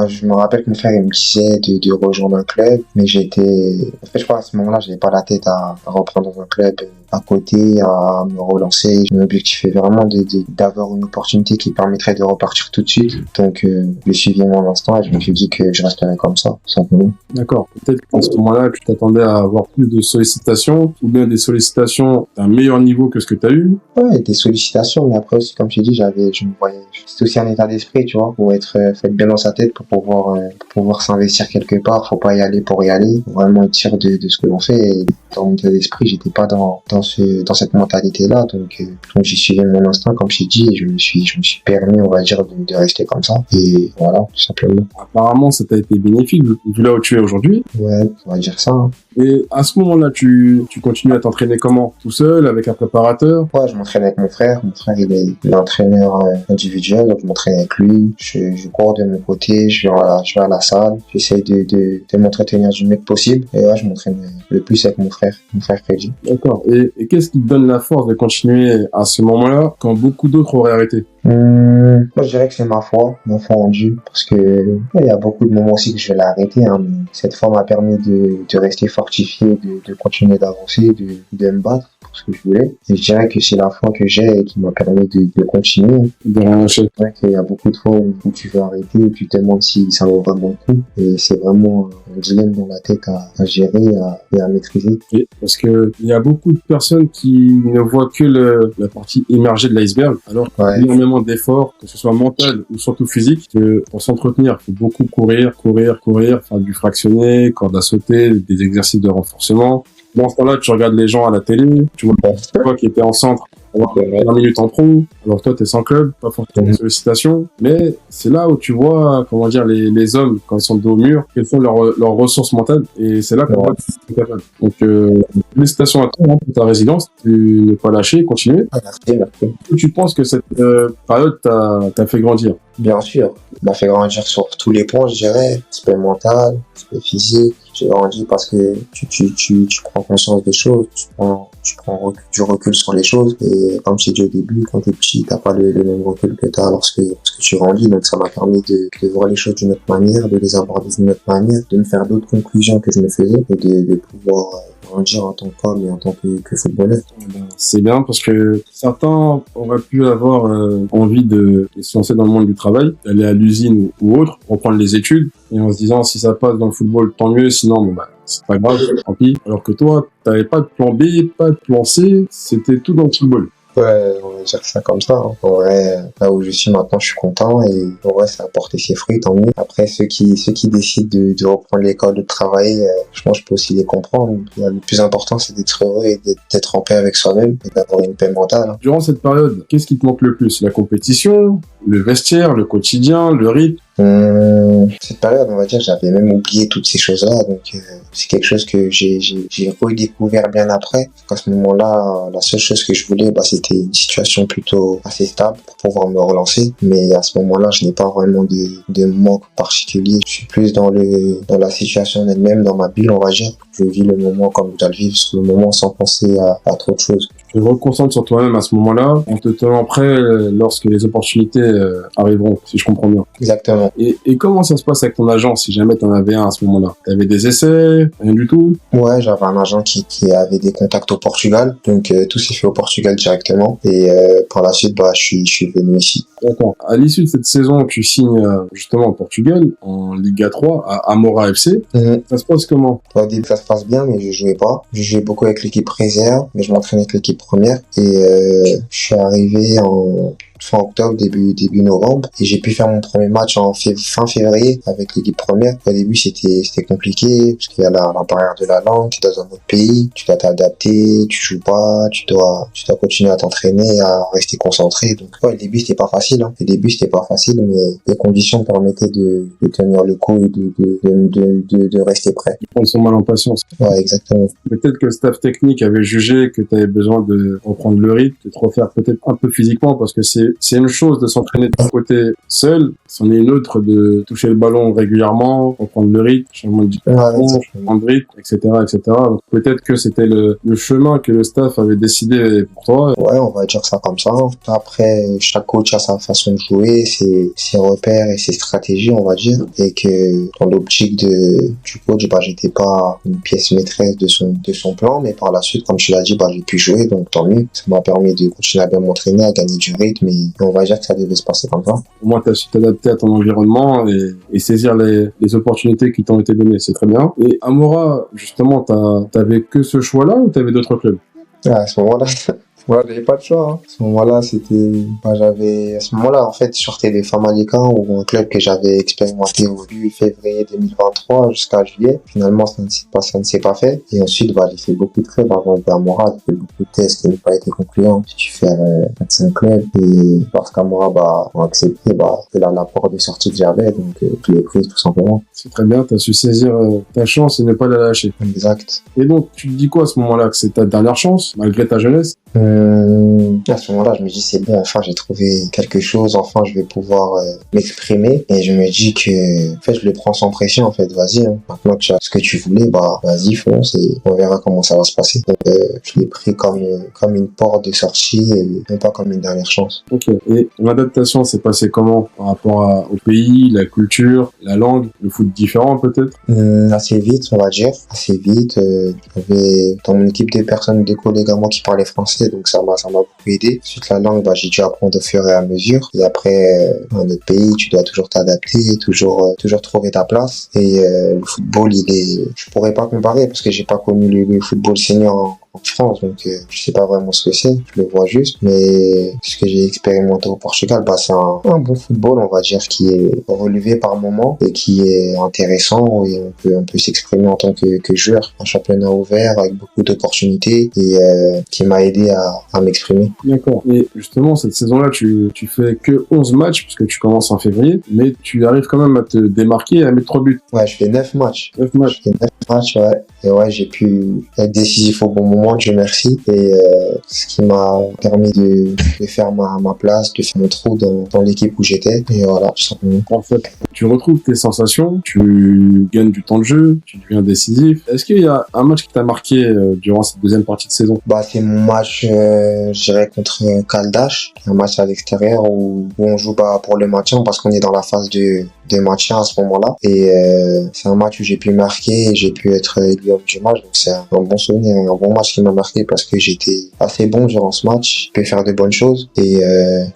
je me rappelle que mon frère il me disait de rejoindre un club, mais en fait, je crois à ce moment-là, j'avais pas la tête à reprendre dans un club à côté, à me relancer. Mon objectif est vraiment d'avoir une opportunité qui permettrait de repartir tout de suite. Donc, je suivi mon instinct et je me suis dit que je resterais comme ça, tout simplement. D'accord. Peut-être qu'à ce moment-là, tu t'attendais à avoir plus de sollicitations ou bien des sollicitations d'un meilleur niveau que ce que tu as eu. Ouais, des sollicitations, mais après aussi, comme je t'ai dit, je me voyais, c'était aussi un état d'esprit, tu vois, pour être fait bien dans sa tête, pour pouvoir s'investir quelque part. Faut pas y aller pour y aller, faut vraiment être sûr de ce que l'on fait. Et dans mon état d'esprit, j'étais pas dans cette mentalité-là, donc j'ai suivi mon instinct, comme je t'ai dit, et je me suis permis, on va dire, de rester comme ça. Et voilà, tout simplement. Apparemment, ça t'a été bénéfique vu là où tu es aujourd'hui. Ouais, on va dire ça. Hein. Et à ce moment-là, tu continues à t'entraîner comment? Tout seul, avec un préparateur? Ouais, je m'entraîne avec mon frère. Mon frère, il est entraîneur individuel, donc je m'entraîne avec lui. Je cours de mon côté, je vais à la salle. J'essaie de m'entretenir du mieux possible. Et ouais, je m'entraîne le plus avec mon frère Freddy. D'accord. Et qu'est-ce qui te donne la force de continuer à ce moment-là quand beaucoup d'autres auraient arrêté? Moi, je dirais que c'est ma foi en Dieu, parce que il y a beaucoup de moments aussi que je vais l'arrêter, hein, mais cette foi m'a permis de rester fortifié, de continuer d'avancer, de me battre pour ce que je voulais. Et je dirais que c'est la foi que j'ai et qui m'a permis de continuer. De rien lâcher. C'est vrai qu'il y a beaucoup de fois où tu veux arrêter et tu te demandes si ça vaut vraiment le coup. Et c'est vraiment un dilemme dans la tête à gérer et à maîtriser. Et parce que il y a beaucoup de personnes qui ne voient que la partie immergée de l'iceberg, alors qu'il y a énormément d'efforts, que ce soit mental ou surtout physique, que pour s'entretenir, il faut beaucoup courir, faire du fractionné, corde à sauter, des exercices de renforcement. Dans ce temps-là, tu regardes les gens à la télé, tu vois toi qui étais en centre, avoir 20 minutes en pro, alors toi t'es sans club, pas forcément de sollicitations, mais c'est là où tu vois, comment dire, les hommes, quand ils sont dos au mur, quelles sont leurs ressources mentales, et c'est là qu'on voit qu'ils sont capables. Donc, félicitations à toi pour ta résidence, tu n'es pas lâché, continue. Merci. Tu penses que cette période t'a fait grandir? Bien sûr, il m'a fait grandir sur tous les points, je dirais, aspect mental, aspect physique. J'ai grandi parce que tu prends conscience des choses, tu prends du recul sur les choses. Et comme je t'ai dit au début, quand t'es petit, t'as pas le même recul que t'as lorsque tu grandis. Donc ça m'a permis de voir les choses d'une autre manière, de les aborder d'une autre manière, de me faire d'autres conclusions que je me faisais et de pouvoir grandir en tant qu'homme et en tant que footballeur. C'est bien parce que certains auraient pu avoir envie de se lancer dans le monde du travail, d'aller à l'usine ou autre, reprendre les études, et en se disant si ça passe dans le football, tant mieux, sinon c'est pas grave, tant pis. Alors que toi, t'avais pas de plan B, pas de plan C, c'était tout dans le football. Ouais, on va dire ça comme ça. Hein. En vrai, là où je suis maintenant, je suis content et en vrai, ça a porté ses fruits, tant mieux. Après, ceux qui décident de reprendre l'école, de travailler, je pense que je peux aussi les comprendre. Le plus important, c'est d'être heureux et d'être en paix avec soi-même et d'avoir une paix mentale. Hein. Durant cette période, qu'est-ce qui te manque le plus? La compétition, le vestiaire, le quotidien, le rythme? Cette période, on va dire, j'avais même oublié toutes ces choses-là, donc c'est quelque chose que j'ai redécouvert bien après. À ce moment-là, la seule chose que je voulais, c'était une situation plutôt assez stable pour pouvoir me relancer. Mais à ce moment-là, je n'ai pas vraiment de manque particulier. Je suis plus dans la situation en elle-même, dans ma bulle, on va dire. Je vis le moment comme je dois le vivre, sur le moment sans penser à trop de choses. Tu te reconcentres sur toi-même à ce moment-là, en te tenant prêt lorsque les opportunités arriveront, si je comprends bien. Exactement. Et comment ça se passe avec ton agent, si jamais t'en avais un à ce moment-là? T'avais des essais? Rien du tout? Ouais, j'avais un agent qui avait des contacts au Portugal, donc tout s'est fait au Portugal directement. Et par la suite, je suis venu ici. D'accord. À l'issue de cette saison, tu signes justement au Portugal, en Liga 3, à Amora FC. Ça se passe comment? Au début, ça se passe bien, mais je jouais pas. Je jouais beaucoup avec l'équipe réserve, mais je m'entraînais avec l'équipe première. Et je suis arrivé en fin octobre, début novembre, et j'ai pu faire mon premier match fin février avec l'équipe première. Au début, c'était compliqué, parce qu'il y a la barrière de la langue, tu es dans un autre pays, tu dois t'adapter, tu joues pas, tu dois continuer à t'entraîner, à rester concentré. Donc, au début, c'était pas facile, hein. Au début, c'était pas facile, mais les conditions permettaient de tenir le coup et de rester prêt. Ils prennent son mal en patience. Ouais, exactement. Peut-être que le staff technique avait jugé que tu avais besoin de reprendre le rythme, de te refaire peut-être un peu physiquement, parce que c'est c'est une chose de s'entraîner de ton côté seul, c'en est une autre de toucher le ballon régulièrement, comprendre le rythme, changement de direction, changement de rythme, etc., etc. Donc peut-être que c'était le chemin que le staff avait décidé pour toi. Ouais, on va dire ça comme ça. Après, chaque coach a sa façon de jouer, ses repères et ses stratégies, on va dire. Et que dans l'optique du coach, j'étais pas une pièce maîtresse de son plan, mais par la suite, comme tu l'as dit, j'ai pu jouer, donc tant mieux. Ça m'a permis de continuer à bien m'entraîner, à gagner du rythme, et on va dire que ça devait se passer comme ça. Au moins, tu as su t'adapter à ton environnement et saisir les opportunités qui t'ont été données, c'est très bien. Et Amora, justement, t'avais que ce choix-là ou t'avais d'autres clubs? À ce moment-là, moi, j'avais pas de choix. Hein. À ce moment-là, à ce moment-là, en fait, je sortais de Famalicão, ou un club que j'avais expérimenté au début février 2023 jusqu'à juillet. Finalement, ça ne s'est pas fait. Et ensuite, j'ai fait beaucoup de clubs avant d'Amora. J'ai fait beaucoup de tests qui n'ont pas été concluants. J'ai dû faire 4-5 clubs. Et parce qu'Amora, ont accepté, c'est l'apport de sortie que j'avais. Donc, je l'ai pris, tout simplement. C'est très bien. T'as su saisir ta chance et ne pas la lâcher. Exact. Et donc, tu te dis quoi à ce moment-là? Que c'est ta dernière chance, malgré ta jeunesse? À ce moment-là, je me dis c'est bon, enfin j'ai trouvé quelque chose, enfin je vais pouvoir m'exprimer, et je me dis que en fait je le prends sans pression, en fait, vas-y, hein. Maintenant que tu as ce que tu voulais, vas-y, fonce et on verra comment ça va se passer. Donc je l'ai pris comme une porte de sortie et non pas comme une dernière chance. Ok. Et l'adaptation s'est passée comment par rapport au pays, la culture, la langue, le foot différent peut-être? Assez vite, on va dire, assez vite. J'avais dans mon équipe des collègues à moi qui parlaient français, donc ça m'a beaucoup aidé. Ensuite, la langue, j'ai dû apprendre au fur et à mesure. Et après, dans notre pays, tu dois toujours t'adapter, toujours trouver ta place. Et le football, je pourrais pas comparer parce que j'ai pas connu le football senior en France, donc je sais pas vraiment ce que c'est, je le vois juste, mais ce que j'ai expérimenté au Portugal, c'est un bon football, on va dire, qui est relevé par moment et qui est intéressant, et on peut s'exprimer en tant que joueur. Un championnat ouvert avec beaucoup d'opportunités et qui m'a aidé à m'exprimer. D'accord. Et justement, cette saison-là, tu fais que 11 matchs puisque tu commences en février, mais tu arrives quand même à te démarquer et à mettre 3 buts. Ouais, je fais 9 matchs. 9 matchs. Je fais 9 matchs, ouais. Et ouais, j'ai pu être décisif au bon moment, Dieu merci. Et ce qui m'a permis de faire ma place, de faire mon trou dans l'équipe où j'étais. Et voilà, tout simplement. En fait, tu retrouves tes sensations, tu gagnes du temps de jeu, tu deviens décisif. Est-ce qu'il y a un match qui t'a marqué durant cette deuxième partie de saison? C'est mon match, je dirais, contre Caldas, un match à l'extérieur où on joue pour le maintien parce qu'on est dans la phase de maintien à ce moment-là. Et c'est un match où j'ai pu marquer et j'ai pu être élu homme du match. Donc c'est un bon souvenir, un bon match qui m'a marqué parce que j'étais assez bon durant ce match. Je peux faire de bonnes choses et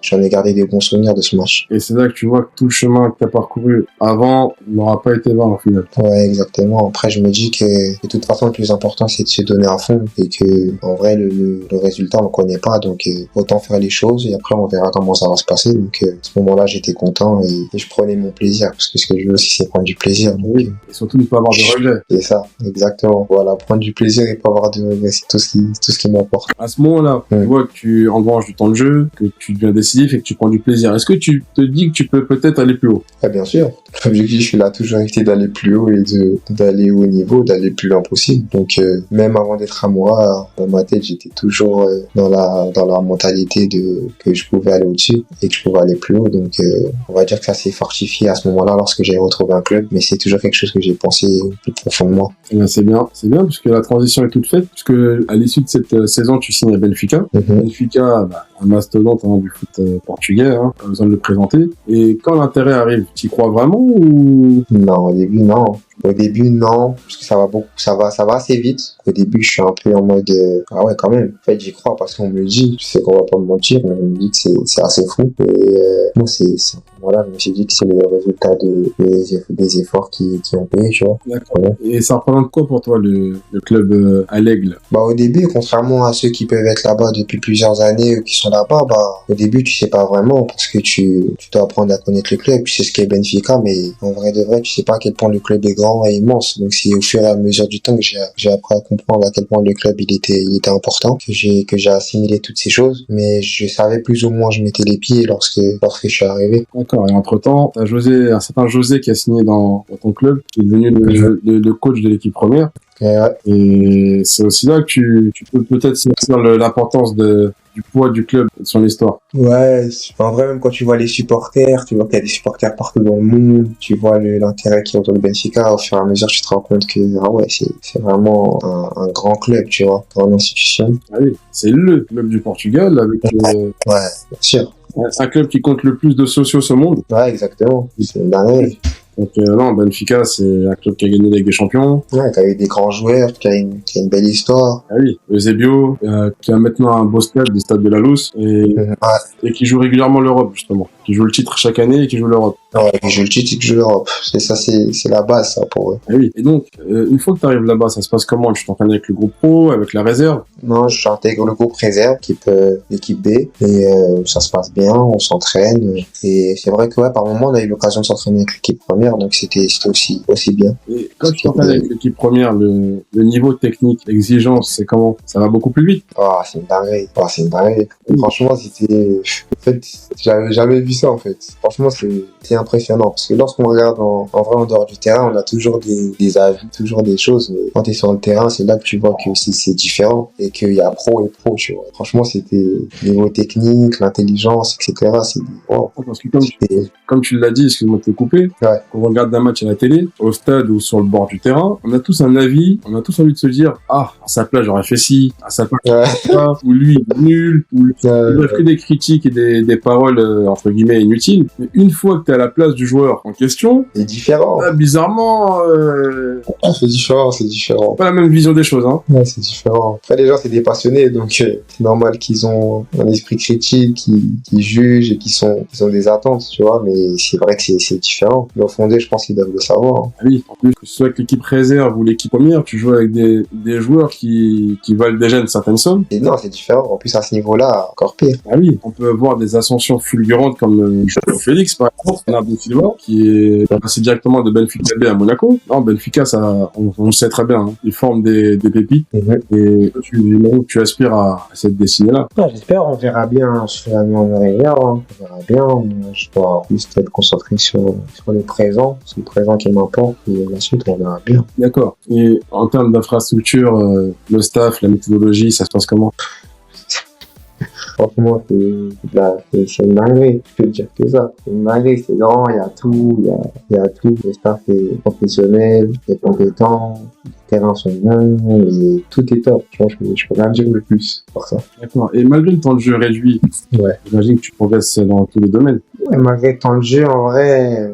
j'en ai gardé des bons souvenirs de ce match. Et c'est là que tu vois que tout le chemin que tu as parcouru avant n'aura pas été vain au final. Ouais, exactement. Après, je me dis que de toute façon, le plus important, c'est de se donner à fond et que en vrai, le résultat, on le connaît pas. Donc autant faire les choses et après, on verra comment ça va se passer. Donc à ce moment-là, j'étais content et je prenais mon plaisir parce que ce que je veux aussi, c'est prendre du plaisir. Donc, oui. Et surtout ne pas avoir de regrets. C'est ça, exactement. Voilà, prendre du plaisir et pas avoir de regrets, c'est tout ce qui m'importe. À ce moment-là, tu vois que tu engranges du temps de jeu, que tu deviens décisif et que tu prends du plaisir. Est-ce que tu te dis que tu peux peut-être aller plus haut? Bien sûr. L'objectif, il a toujours été d'aller plus haut et d'aller au niveau, d'aller plus loin possible. Donc, même avant d'être à moi, dans ma tête, j'étais toujours dans la mentalité que je pouvais aller au-dessus et que je pouvais aller plus haut. Donc, on va dire que ça s'est fortifié à ce moment-là lorsque j'ai retrouvé un club, mais c'est toujours quelque chose que j'ai pensé plus profondément. C'est bien, puisque la transition est toute faite, puisque à l'issue de cette saison, tu signes à Benfica. Benfica, un mastodonte du foot portugais, pas besoin de le présenter. Et quand l'intérêt arrive, tu y crois vraiment ou... Non, au début, non. Parce que ça va assez vite. Au début, je suis un peu en mode, ah ouais, quand même. En fait, j'y crois parce qu'on me le dit. Je sais qu'on va pas me mentir, mais on me dit que c'est assez fou. Et, moi, voilà, je me suis dit que c'est le résultat des efforts qui ont payé, tu vois. D'accord. Ouais. Et ça représente quoi pour toi, le club à l'Aigle? Au début, contrairement à ceux qui peuvent être là-bas depuis plusieurs années ou qui sont là-bas, au début, tu sais pas vraiment parce que tu dois apprendre à connaître le club. Tu sais ce qu'est Benfica, mais en vrai de vrai, tu sais pas à quel point le club est grand et immense. Donc c'est au fur et à mesure du temps que j'ai appris à comprendre à quel point le club il était important, que j'ai assimilé toutes ces choses, mais je savais plus ou moins où je mettais les pieds lorsque je suis arrivé. D'accord. Et entre-temps, t'as un certain José qui a signé dans ton club, qui est devenu le coach de l'équipe première. Ouais. Et c'est aussi là que tu peux peut-être sentir l'importance du du poids du club et de son histoire. Ouais, en vrai, même quand tu vois les supporters, tu vois qu'il y a des supporters partout dans le monde, tu vois l'intérêt qui est autour de Benfica, au fur et à mesure, tu te rends compte que, ah ouais, c'est vraiment un grand club, tu vois, grande institution. Ah oui, c'est le club du Portugal avec Ouais, bien sûr. c'est un club qui compte le plus de socios au monde. Ouais, exactement. C'est une dinguerie. Donc non, Benfica, c'est un club qui a gagné la Ligue des Champions. Ouais, qui a eu des grands joueurs, qui a une belle histoire. Ah oui, Eusebio, qui a maintenant un beau stade, le stade de la Luz, Ouais. et qui joue régulièrement l'Europe, justement. Qui joue le titre chaque année et qui joue l'Europe. Ouais, qui joue le titre, qui joue l'Europe. C'est la base, ça, pour eux. Ah oui. Et donc, une fois que tu arrives là-bas, ça se passe comment? Tu t'entraînes avec le groupe pro, avec la réserve? Non, j'intègre le groupe réserve, l'équipe B, et ça se passe bien, on s'entraîne. Et c'est vrai que ouais, par moment, on a eu l'occasion de s'entraîner avec l'équipe première, donc c'était aussi bien. Et quand tu t'entraînes avec l'équipe première, le niveau technique, l'exigence, c'est comment? Ça va beaucoup plus vite? Ah, c'est une dinguerie. Ah, c'est une dinguerie. Franchement, c'était... En fait, j'avais jamais vu ça, en fait. Franchement, c'est impressionnant. Parce que lorsqu'on regarde en vrai, en dehors du terrain, on a toujours des avis, toujours des choses. Mais quand t'es sur le terrain, c'est là que tu vois que c'est différent. Et qu'il y a pro et pro, tu vois. Franchement, c'était niveau technique, l'intelligence, etc. C'est... Wow. Parce que comme tu l'as dit, excuse-moi de te couper, Ouais. quand on regarde un match à la télé, au stade ou sur le bord du terrain, on a tous un avis, on a tous envie de se dire, ah, à sa place, j'aurais fait ci, à sa place, Ouais. ça, ou lui, il est nul, ou bref, que des critiques et des paroles, entre guillemets, inutiles. Mais une fois que t'es à la place du joueur en question, C'est différent. là, bizarrement, Ah, c'est différent. pas la même vision des choses, hein. Ouais, c'est différent. Après, les gens, c'est des passionnés, donc c'est normal qu'ils ont un esprit critique, qu'ils jugent et qu'ils ont des attentes, tu vois, mais c'est vrai que c'est différent. Mais au fondé, je pense qu'ils doivent le savoir. Hein. Ah oui, en plus, que ce soit avec l'équipe réserve ou l'équipe première, tu joues avec des joueurs qui valent déjà une certaine somme. Et non, c'est différent. En plus, à ce niveau-là, encore pire. Ah oui, on peut avoir des ascensions fulgurantes comme Félix, par exemple, Bernardo Silva, qui est passé directement de Benfica B à Monaco. Non, Benfica, ça, on le sait très bien, hein. Ils forment des pépites. Et tu aspires à cette destinée-là. Ouais, j'espère, on verra bien sur l'année en arrière. Hein. On verra bien. Moi, je dois juste être concentré sur le présent. C'est le présent qui m'importe. Et la suite, on verra bien. D'accord. Et en termes d'infrastructure, le staff, la méthodologie, ça se passe comment? Franchement, c'est une dinguerie. Je peux te dire que ça. C'est une dinguerie. C'est grand. Il y a tout. Il y a tout. Le staff est professionnel, est compétent. Les terrains sont bons. Et tout est top. Tu vois, je peux rien dire de plus pour ça. D'accord. Et malgré le temps de jeu réduit, Ouais. j'imagine que tu progresses dans tous les domaines. Ouais, malgré le temps de jeu, en vrai,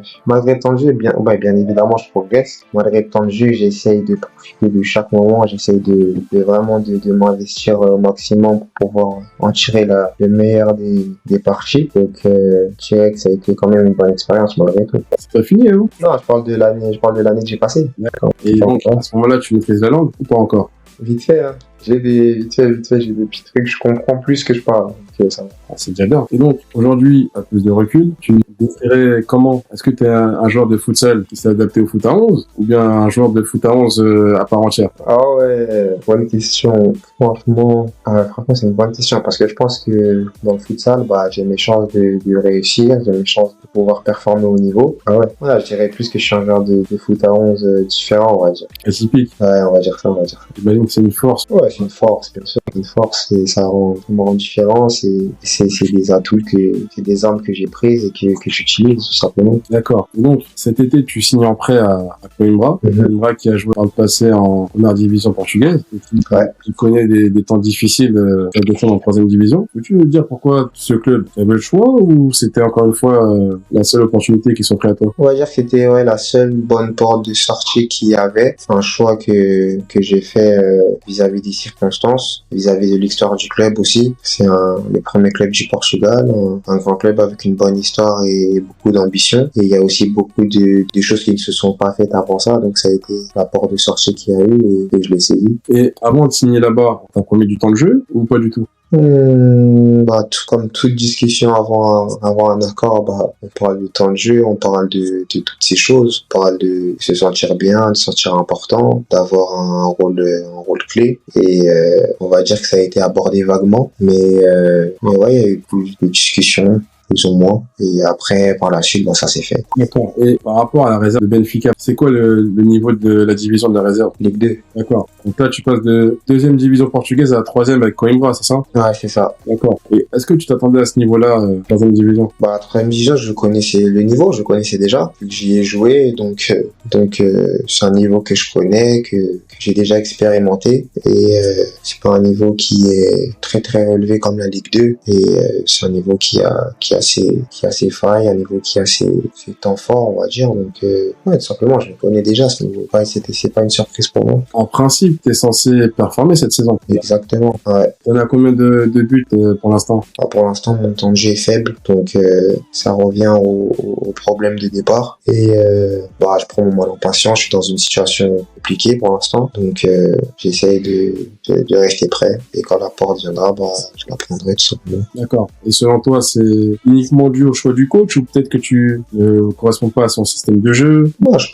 bien évidemment, je progresse. Malgré le temps de jeu, j'essaye de profiter de chaque moment. J'essaye de vraiment de m'investir au maximum pour pouvoir en tirer le meilleur des parties. Donc, je dirais que ça a été quand même une bonne expérience malgré tout. C'est pas fini, hein? Non, je parle de l'année que j'ai passée. D'accord. Et donc, à ce moment-là, tu maîtrises la langue ou pas encore? Vite fait, hein. Vite fait, j'ai des petits trucs, je comprends plus que je parle. Donc, ça va. Ah, c'est déjà bien. Et donc, aujourd'hui, à plus de recul, tu décrirais comment? Est-ce que tu es un joueur de futsal qui s'est adapté au foot à 11 ou bien un joueur de foot à 11 à part entière? Ah ouais, bonne question. Franchement, c'est une bonne question parce que je pense que dans le futsal, j'ai mes chances de réussir, j'ai mes chances de pouvoir performer au niveau. Ah ouais, voilà, je dirais plus que je suis un joueur de foot à 11 différent, on va dire. Atypique. Ouais, on va dire ça. J'imagine que c'est une force. Ouais, c'est une force, bien sûr. C'est une force et ça me rend différent. C'est des atouts c'est des armes que j'ai prises et que j'utilise, tout simplement. D'accord. Et donc, cet été, tu signes en prêt à Coimbra. Coimbra qui a joué dans le passé en première division portugaise et qui connaît des temps difficiles de défendre en troisième division. Peux-tu nous dire pourquoi ce club? Tu avais le choix ou c'était encore une fois la seule opportunité qui s'offrait à toi? On va dire que c'était la seule bonne porte de sortie qu'il y avait. C'est un choix que j'ai fait vis-à-vis des circonstances, vis-à-vis de l'histoire du club aussi. C'est le premier club du Portugal, un grand club avec une bonne histoire et beaucoup d'ambition. Et il y a aussi beaucoup de choses qui ne se sont pas faites avant ça, donc ça a été la porte de sortie qu'il y a eu et je l'ai saisi. Et avant de signer là-bas, t'as promis du temps de jeu ou pas du tout? Comme toute discussion avant un accord, on parle du temps de jeu, on parle de toutes ces choses, on parle de se sentir bien, de se sentir important, d'avoir un rôle clé. Et on va dire que ça a été abordé vaguement, mais ouais, il y a eu plus de discussions. plus ou moins. Et après, par la suite, ça s'est fait. D'accord. Et par rapport à la réserve de Benfica, c'est quoi le niveau de la division de la réserve? Ligue 2. D'accord. Donc là, tu passes de deuxième division portugaise à la troisième avec Coimbra, c'est ça? Ouais, c'est ça. D'accord. Et est-ce que tu t'attendais à ce niveau-là, troisième division? La troisième division, je connaissais le niveau, je connaissais déjà, vu que j'y ai joué, donc c'est un niveau que je connais, que j'ai déjà expérimenté, et c'est pas un niveau qui est très très relevé comme la Ligue 2, et c'est un niveau qui a ses failles, un niveau qui a ses temps forts, on va dire, donc ouais, tout simplement, je le connais déjà ce niveau. Ouais, c'est pas une surprise pour moi. En principe, t'es censé performer cette saison. Exactement, ouais. T'en as combien de buts pour l'instant? Pour l'instant, mon temps de jeu est faible, donc ça revient au problème de départ. Et je prends mon mal en patience, je suis dans une situation compliquée pour l'instant, donc j'essaye de rester prêt. Et quand la porte viendra, je la prendrai tout simplement. D'accord. Et selon toi, c'est uniquement dû au choix du coach ou peut-être que tu ne corresponds pas à son système de jeu? Je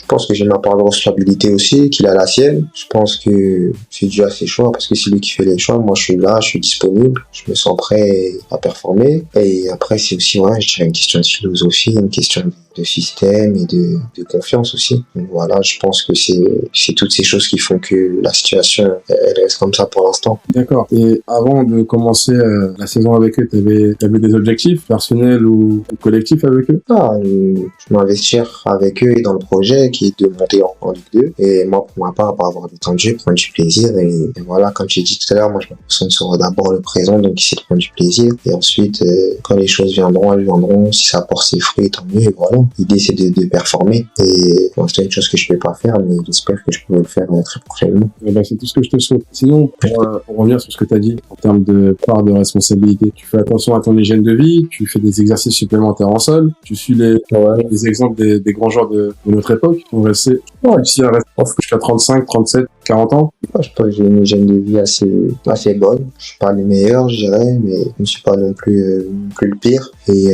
pense que j'ai ma part de responsabilité aussi, qu'il a la sienne. Je pense que c'est dû à ses choix, parce que c'est lui qui fait les choix. Moi, je suis là, je suis disponible, je me sens prêt à performer. Et après, c'est aussi, je dirais, une question de philosophie, une question de système et de confiance aussi. Donc voilà, je pense que c'est toutes ces choses qui font que la situation, elle reste comme ça pour l'instant. D'accord. Et avant de commencer la saison avec eux, t'avais des objectifs personnels ou collectifs avec eux? Je m'investir avec eux et dans le projet qui est de monter en Ligue 2. Et moi, pour ma part, avoir du temps de jeu, prendre du plaisir. Et voilà, comme j'ai dit tout à l'heure, moi, je me concentre sur d'abord le présent, donc essayer de prendre du plaisir. Et ensuite, quand les choses viendront, elles viendront. Si ça porte ses fruits, tant mieux. Et voilà. L'idée, c'est de performer. Et c'est une chose que je peux pas faire, mais j'espère que je pourrai le faire très prochainement. C'est tout ce que je te souhaite. Sinon, pour revenir sur ce que tu as dit, en termes de part de responsabilité, tu fais attention à ton hygiène de vie, tu fais des exercices supplémentaires en salle, tu suis les exemples des grands joueurs de notre époque. On va essayer, si elle reste jusqu'à 35, 37, 40 ans. Je pense que j'ai une hygiène de vie assez bonne. Je suis pas le meilleur, je dirais, mais je ne suis pas non plus le pire. Et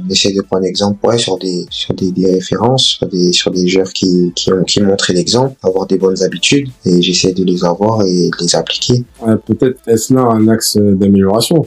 j'essaie de prendre exemple sur des références, sur des joueurs qui ont montré l'exemple, avoir des bonnes habitudes, et j'essaie de les avoir et de les appliquer. Peut-être est-ce là un axe d'amélioration?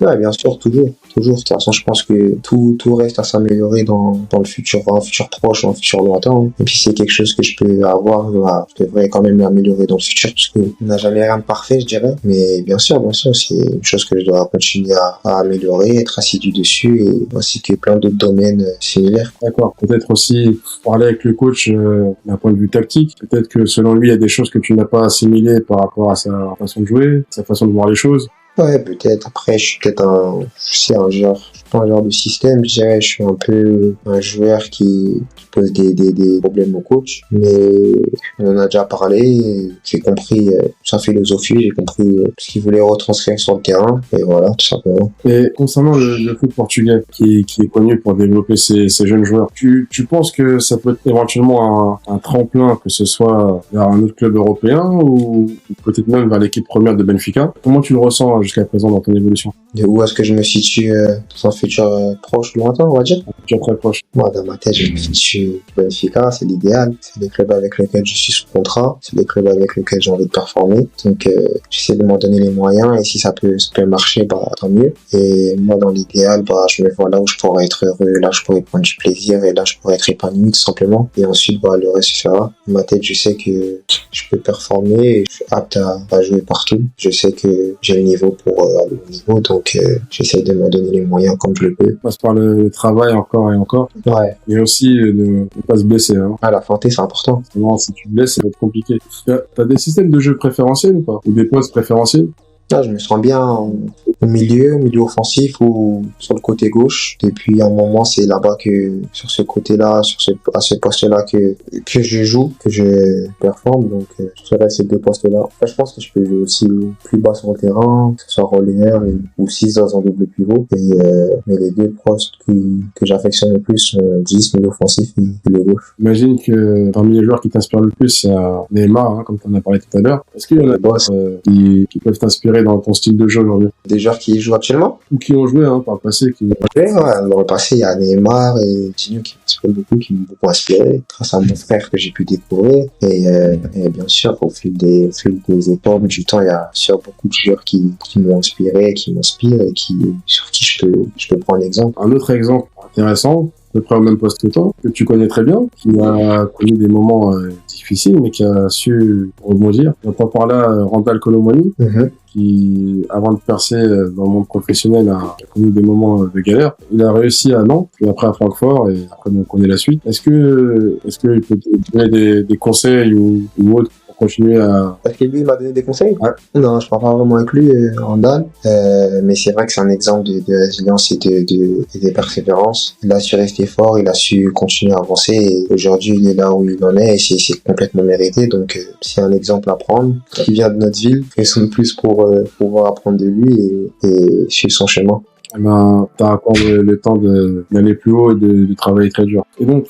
Ouais, bien sûr, toujours. De toute façon, je pense que tout reste à s'améliorer dans le futur, un futur proche ou un futur lointain. Et puis, c'est quelque chose que je peux avoir, je devrais quand même l'améliorer dans le futur, parce qu'on n'a jamais rien de parfait, je dirais. Mais bien sûr, c'est une chose que je dois continuer à améliorer, être assidu dessus, et ainsi que plein d'autres domaines similaires. D'accord. Peut-être aussi parler avec le coach d'un point de vue tactique. Peut-être que selon lui, il y a des choses que tu n'as pas assimilées par rapport à sa façon de jouer, sa façon de voir les choses. Ouais, peut-être. Après, je suis peut-être un joueur, je suis pas un joueur de système, je dirais, je suis un peu un joueur qui pose des problèmes au coach, mais on en a déjà parlé, j'ai compris sa philosophie, j'ai compris ce qu'il voulait retranscrire sur le terrain, et voilà, tout simplement. Et concernant le foot portugais, qui est connu pour développer ces jeunes joueurs, tu penses que ça peut être éventuellement un tremplin, que ce soit vers un autre club européen, ou peut-être même vers l'équipe première de Benfica? Comment tu le ressens jusqu'à présent dans ton évolution? De où est-ce que je me situe dans un futur proche, lointain, on va dire? Un futur très proche. Moi, dans ma tête, je me situe Benfica, c'est l'idéal. C'est les clubs avec lesquels je suis sous contrat, c'est les clubs avec lesquels j'ai envie de performer. Donc, j'essaie de m'en donner les moyens, et si ça peut marcher, tant mieux. Et moi, dans l'idéal, je me vois là où je pourrais être heureux, là je pourrais prendre du plaisir, et là je pourrais être épanoui, tout simplement. Et ensuite, le reste se fera. Dans ma tête, je sais que je peux performer, et je suis apte à jouer partout. Je sais que j'ai le niveau pour aller au niveau, donc j'essaie de m'en donner les moyens comme je le peux. On passe par le travail encore et encore. Ouais. Et aussi de ne pas se blesser. La santé, c'est important. Sinon, si tu te blesses, ça va être compliqué. T'as des systèmes de jeu préférentiels ou pas? Ou des postes préférentiels? Je me sens bien au milieu offensif ou sur le côté gauche. Depuis un moment, c'est là-bas que, sur ce côté-là, à ce poste-là que je joue, que je performe. Donc, je serai ces deux postes-là. Je pense que je peux jouer aussi plus bas sur le terrain, que ce soit relayeur ou 6 dans un double pivot. Mais les deux postes que j'affectionne le plus sont 10, milieu offensif et le gauche. J'imagine que parmi les joueurs qui t'inspirent le plus, c'est Neymar, comme tu en as parlé tout à l'heure. Est-ce qu'il y en a d'autres qui peuvent t'inspirer inspiré dans ton style de jeu aujourd'hui? Des joueurs qui y jouent actuellement. Ou qui ont joué par le passé, Ouais, dans le passé, il y a Neymar et Coutinho qui m'inspirent beaucoup, qui m'ont beaucoup inspiré, grâce à mon frère que j'ai pu découvrir. Et bien sûr, au fil des époques, du temps, il y a sûr beaucoup de joueurs qui m'ont inspiré, qui m'inspirent et sur qui je peux prendre l'exemple. Un autre exemple intéressant, à peu près au même poste que toi, que tu connais très bien, qui a connu des moments difficiles, mais qui a su rebondir. On entend par là Randal Kolo Muani, qui, avant de percer dans le monde professionnel, a connu des moments de galère. Il a réussi à Nantes, puis après à Francfort, et après on connaît la suite. Est-ce que il peut te donner des conseils ou autres pour continuer à... Est-ce que lui, il m'a donné des conseils? Ouais. Non, je parle pas vraiment avec lui, Randal. Mais c'est vrai que c'est un exemple de résilience et de persévérance. Il a su rester fort, il a su continuer à avancer, et aujourd'hui, il est là où il en est, et c'est complètement mérité. Donc, c'est un exemple à prendre. Qui vient de notre ville, faisons plus pour pouvoir apprendre de lui et suivre son chemin. T'as encore le temps d'aller plus haut et de travailler très dur. Et donc,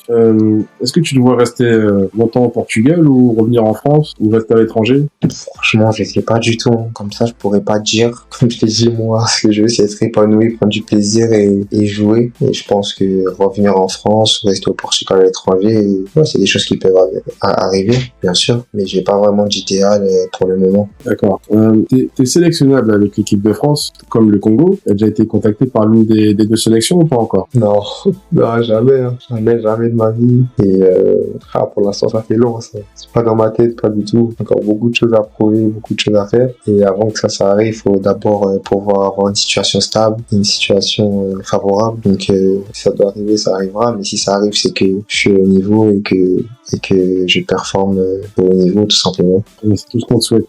est-ce que tu dois rester longtemps au Portugal ou revenir en France ou rester à l'étranger? Franchement, je sais pas du tout. Comme ça, je pourrais pas dire. Comme je l'ai dit, moi, ce que je veux, c'est être épanoui, prendre du plaisir et jouer. Et je pense que revenir en France ou rester au Portugal à l'étranger, ouais, c'est des choses qui peuvent arriver, bien sûr. Mais j'ai pas vraiment d'idéal pour le moment. D'accord. T'es sélectionnable avec l'équipe de France, comme le Congo. T'as déjà été contacté par l'une des deux sélections ou pas encore? Non, non, jamais, hein. Jamais de ma vie. Et pour l'instant, ça fait long. Ça. C'est pas dans ma tête, pas du tout. Encore beaucoup de choses à prouver, beaucoup de choses à faire. Et avant que ça arrive, il faut d'abord pouvoir avoir une situation stable, une situation favorable. Donc, si ça doit arriver, ça arrivera. Mais si ça arrive, c'est que je suis au niveau et que je performe au haut niveau, tout simplement. C'est tout ce qu'on te souhaite.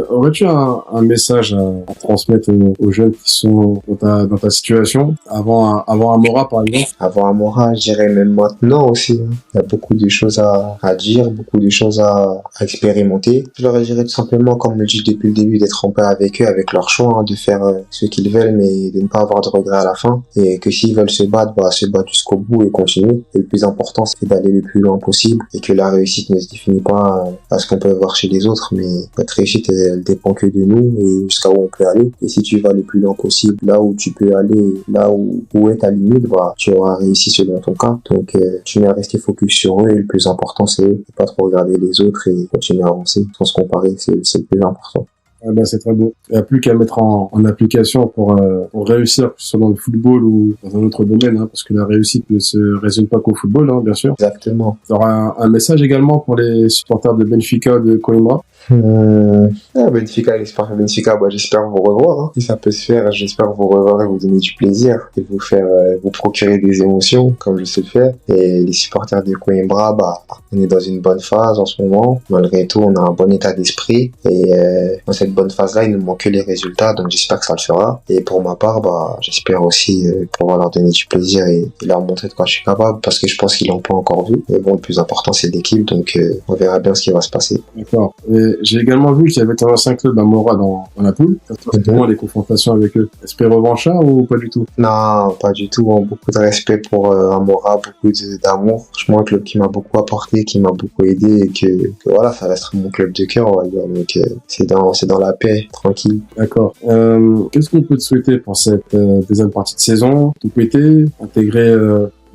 Aurais-tu un message à transmettre aux jeunes qui sont dans ta situation avant Amora, par exemple? Avant Amora, je dirais même maintenant aussi. Il y a beaucoup de choses à dire, beaucoup de choses à expérimenter. Je leur dirais tout simplement, comme je le dis depuis le début, d'être en paix avec eux, avec leur choix, de faire ce qu'ils veulent, mais de ne pas avoir de regrets à la fin. Et que s'ils veulent se battre jusqu'au bout et continuer. Et le plus important, c'est d'aller le plus loin possible. Et que la réussite ne se définit pas à ce qu'on peut voir chez les autres, mais notre réussite, elle dépend que de nous et jusqu'à où on peut aller. Et si tu vas le plus loin possible, là où tu peux aller, là où est ta limite, tu auras réussi selon ton cas. Donc, tu à rester focus sur eux, et le plus important, c'est eux. Et pas trop regarder les autres et continuer à avancer sans se comparer, c'est le plus important. C'est très beau. Il n'y a plus qu'à mettre en application pour réussir, que ce soit dans le football ou dans un autre domaine, parce que la réussite ne se résume pas qu'au football, bien sûr. Exactement. Tu auras un message également pour les supporters de Benfica, de Coimbra? Benfica, j'espère vous revoir. Si ça peut se faire, j'espère vous revoir et vous donner du plaisir et vous faire, vous procurer des émotions comme je sais le faire. Et les supporters de Coimbra, on est dans une bonne phase en ce moment. Malgré tout, on a un bon état d'esprit et dans cette bonne phase-là, il nous manque que les résultats, donc j'espère que ça le fera. Et pour ma part, j'espère aussi pouvoir leur donner du plaisir et leur montrer de quoi je suis capable, parce que je pense qu'ils l'ont pas encore vu. Mais bon, le plus important, c'est l'équipe, donc on verra bien ce qui va se passer. D'accord. Et j'ai également vu qu'il y avait un ancien club à Mora dans la poule. Comment les confrontations avec eux? Esprit revanchard ou pas du tout? Non, pas du tout. Beaucoup de respect pour Amora, beaucoup d'amour. Franchement, un club qui m'a beaucoup apporté, qui m'a beaucoup aidé, et que voilà, ça restera mon club de cœur, on va dire. Donc c'est dans la paix, tranquille. D'accord. Qu'est-ce qu'on peut te souhaiter pour cette deuxième partie de saison? Tout péter, intégrer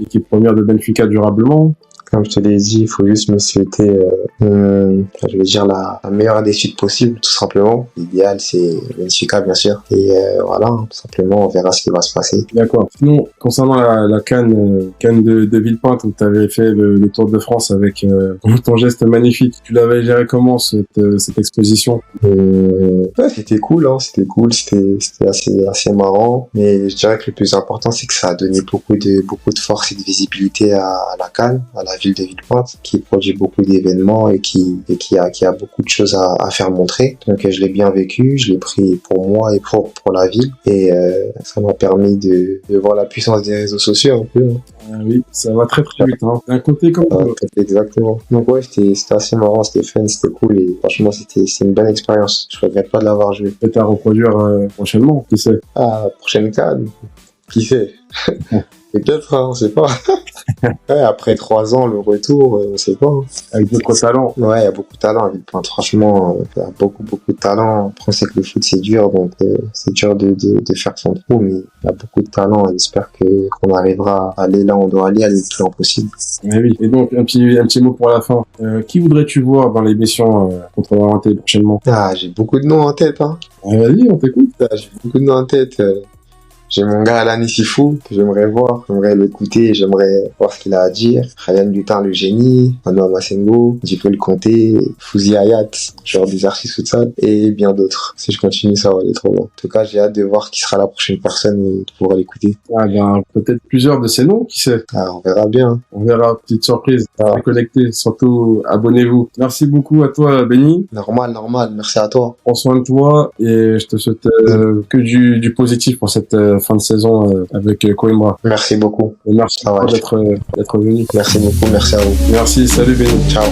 l'équipe première de Benfica durablement? Comme je te l'ai dit, il faut juste me souhaiter, je vais dire la meilleure des suites possible, tout simplement. L'idéal, c'est Benfica, bien sûr. Et voilà, tout simplement, on verra ce qui va se passer. D'accord. Sinon, concernant la CAN de Villepinte, où tu avais fait le Tour de France avec ton geste magnifique, tu l'avais géré comment cette exposition? Ouais, c'était cool, c'était assez marrant. Mais je dirais que le plus important, c'est que ça a donné beaucoup de force et de visibilité à la CAN, à la ville de Villepinte, qui produit beaucoup d'événements et qui a beaucoup de choses à faire montrer. Donc je l'ai bien vécu, je l'ai pris pour moi et pour la ville, et ça m'a permis de voir la puissance des réseaux sociaux un peu. Oui, ça va très très vite. D'un côté comme de l'autre. Exactement. Donc ouais, c'était assez marrant, c'était fun, c'était cool, et franchement c'est une bonne expérience. Je regrette pas de l'avoir joué. Peut-être à reproduire prochainement, qui sait? Prochaine CAN, qui sait? Peut-être, hein, on sait pas. Ouais, après 3 ans, le retour, on sait pas. Hein. Avec d'autres talents. Ouais, il y a beaucoup de talent à Villepinte. Franchement, il y a beaucoup, beaucoup de talent. Après, on sait que le foot, c'est dur, donc c'est dur de faire son trou, mais il y a beaucoup de talent et j'espère qu'on arrivera à aller là où on doit aller le plus lent possible. Mais oui. Et donc, un petit mot pour la fin. Qui voudrais-tu voir dans l'émission contre l'Orienté prochainement? Ah, j'ai beaucoup de noms en tête, hein. Vas-y, on t'écoute. Ah, j'ai beaucoup de noms en tête. J'ai mon gars Alani Sifou que j'aimerais voir, j'aimerais l'écouter, j'aimerais voir ce qu'il a à dire. Ryan Lutin, le génie, Manoa Massengo, Djibril Conté, Fouzi Hayat, genre des artistes futsal, et bien d'autres. Si je continue, ça va aller trop loin. En tout cas, j'ai hâte de voir qui sera la prochaine personne et de pouvoir l'écouter. Ah ben, peut-être plusieurs de ces noms, qui sait. Ah, on verra bien. On verra, petite surprise. Ah. Connectez, surtout abonnez-vous. Merci beaucoup à toi, Benny. Normal, merci à toi. Prends soin de toi et je te souhaite que du positif pour cette fin de saison avec Coimbra. Merci beaucoup. Et merci Ah ouais. d'être venu. Merci beaucoup, merci à vous. Merci, salut Benny. Ciao.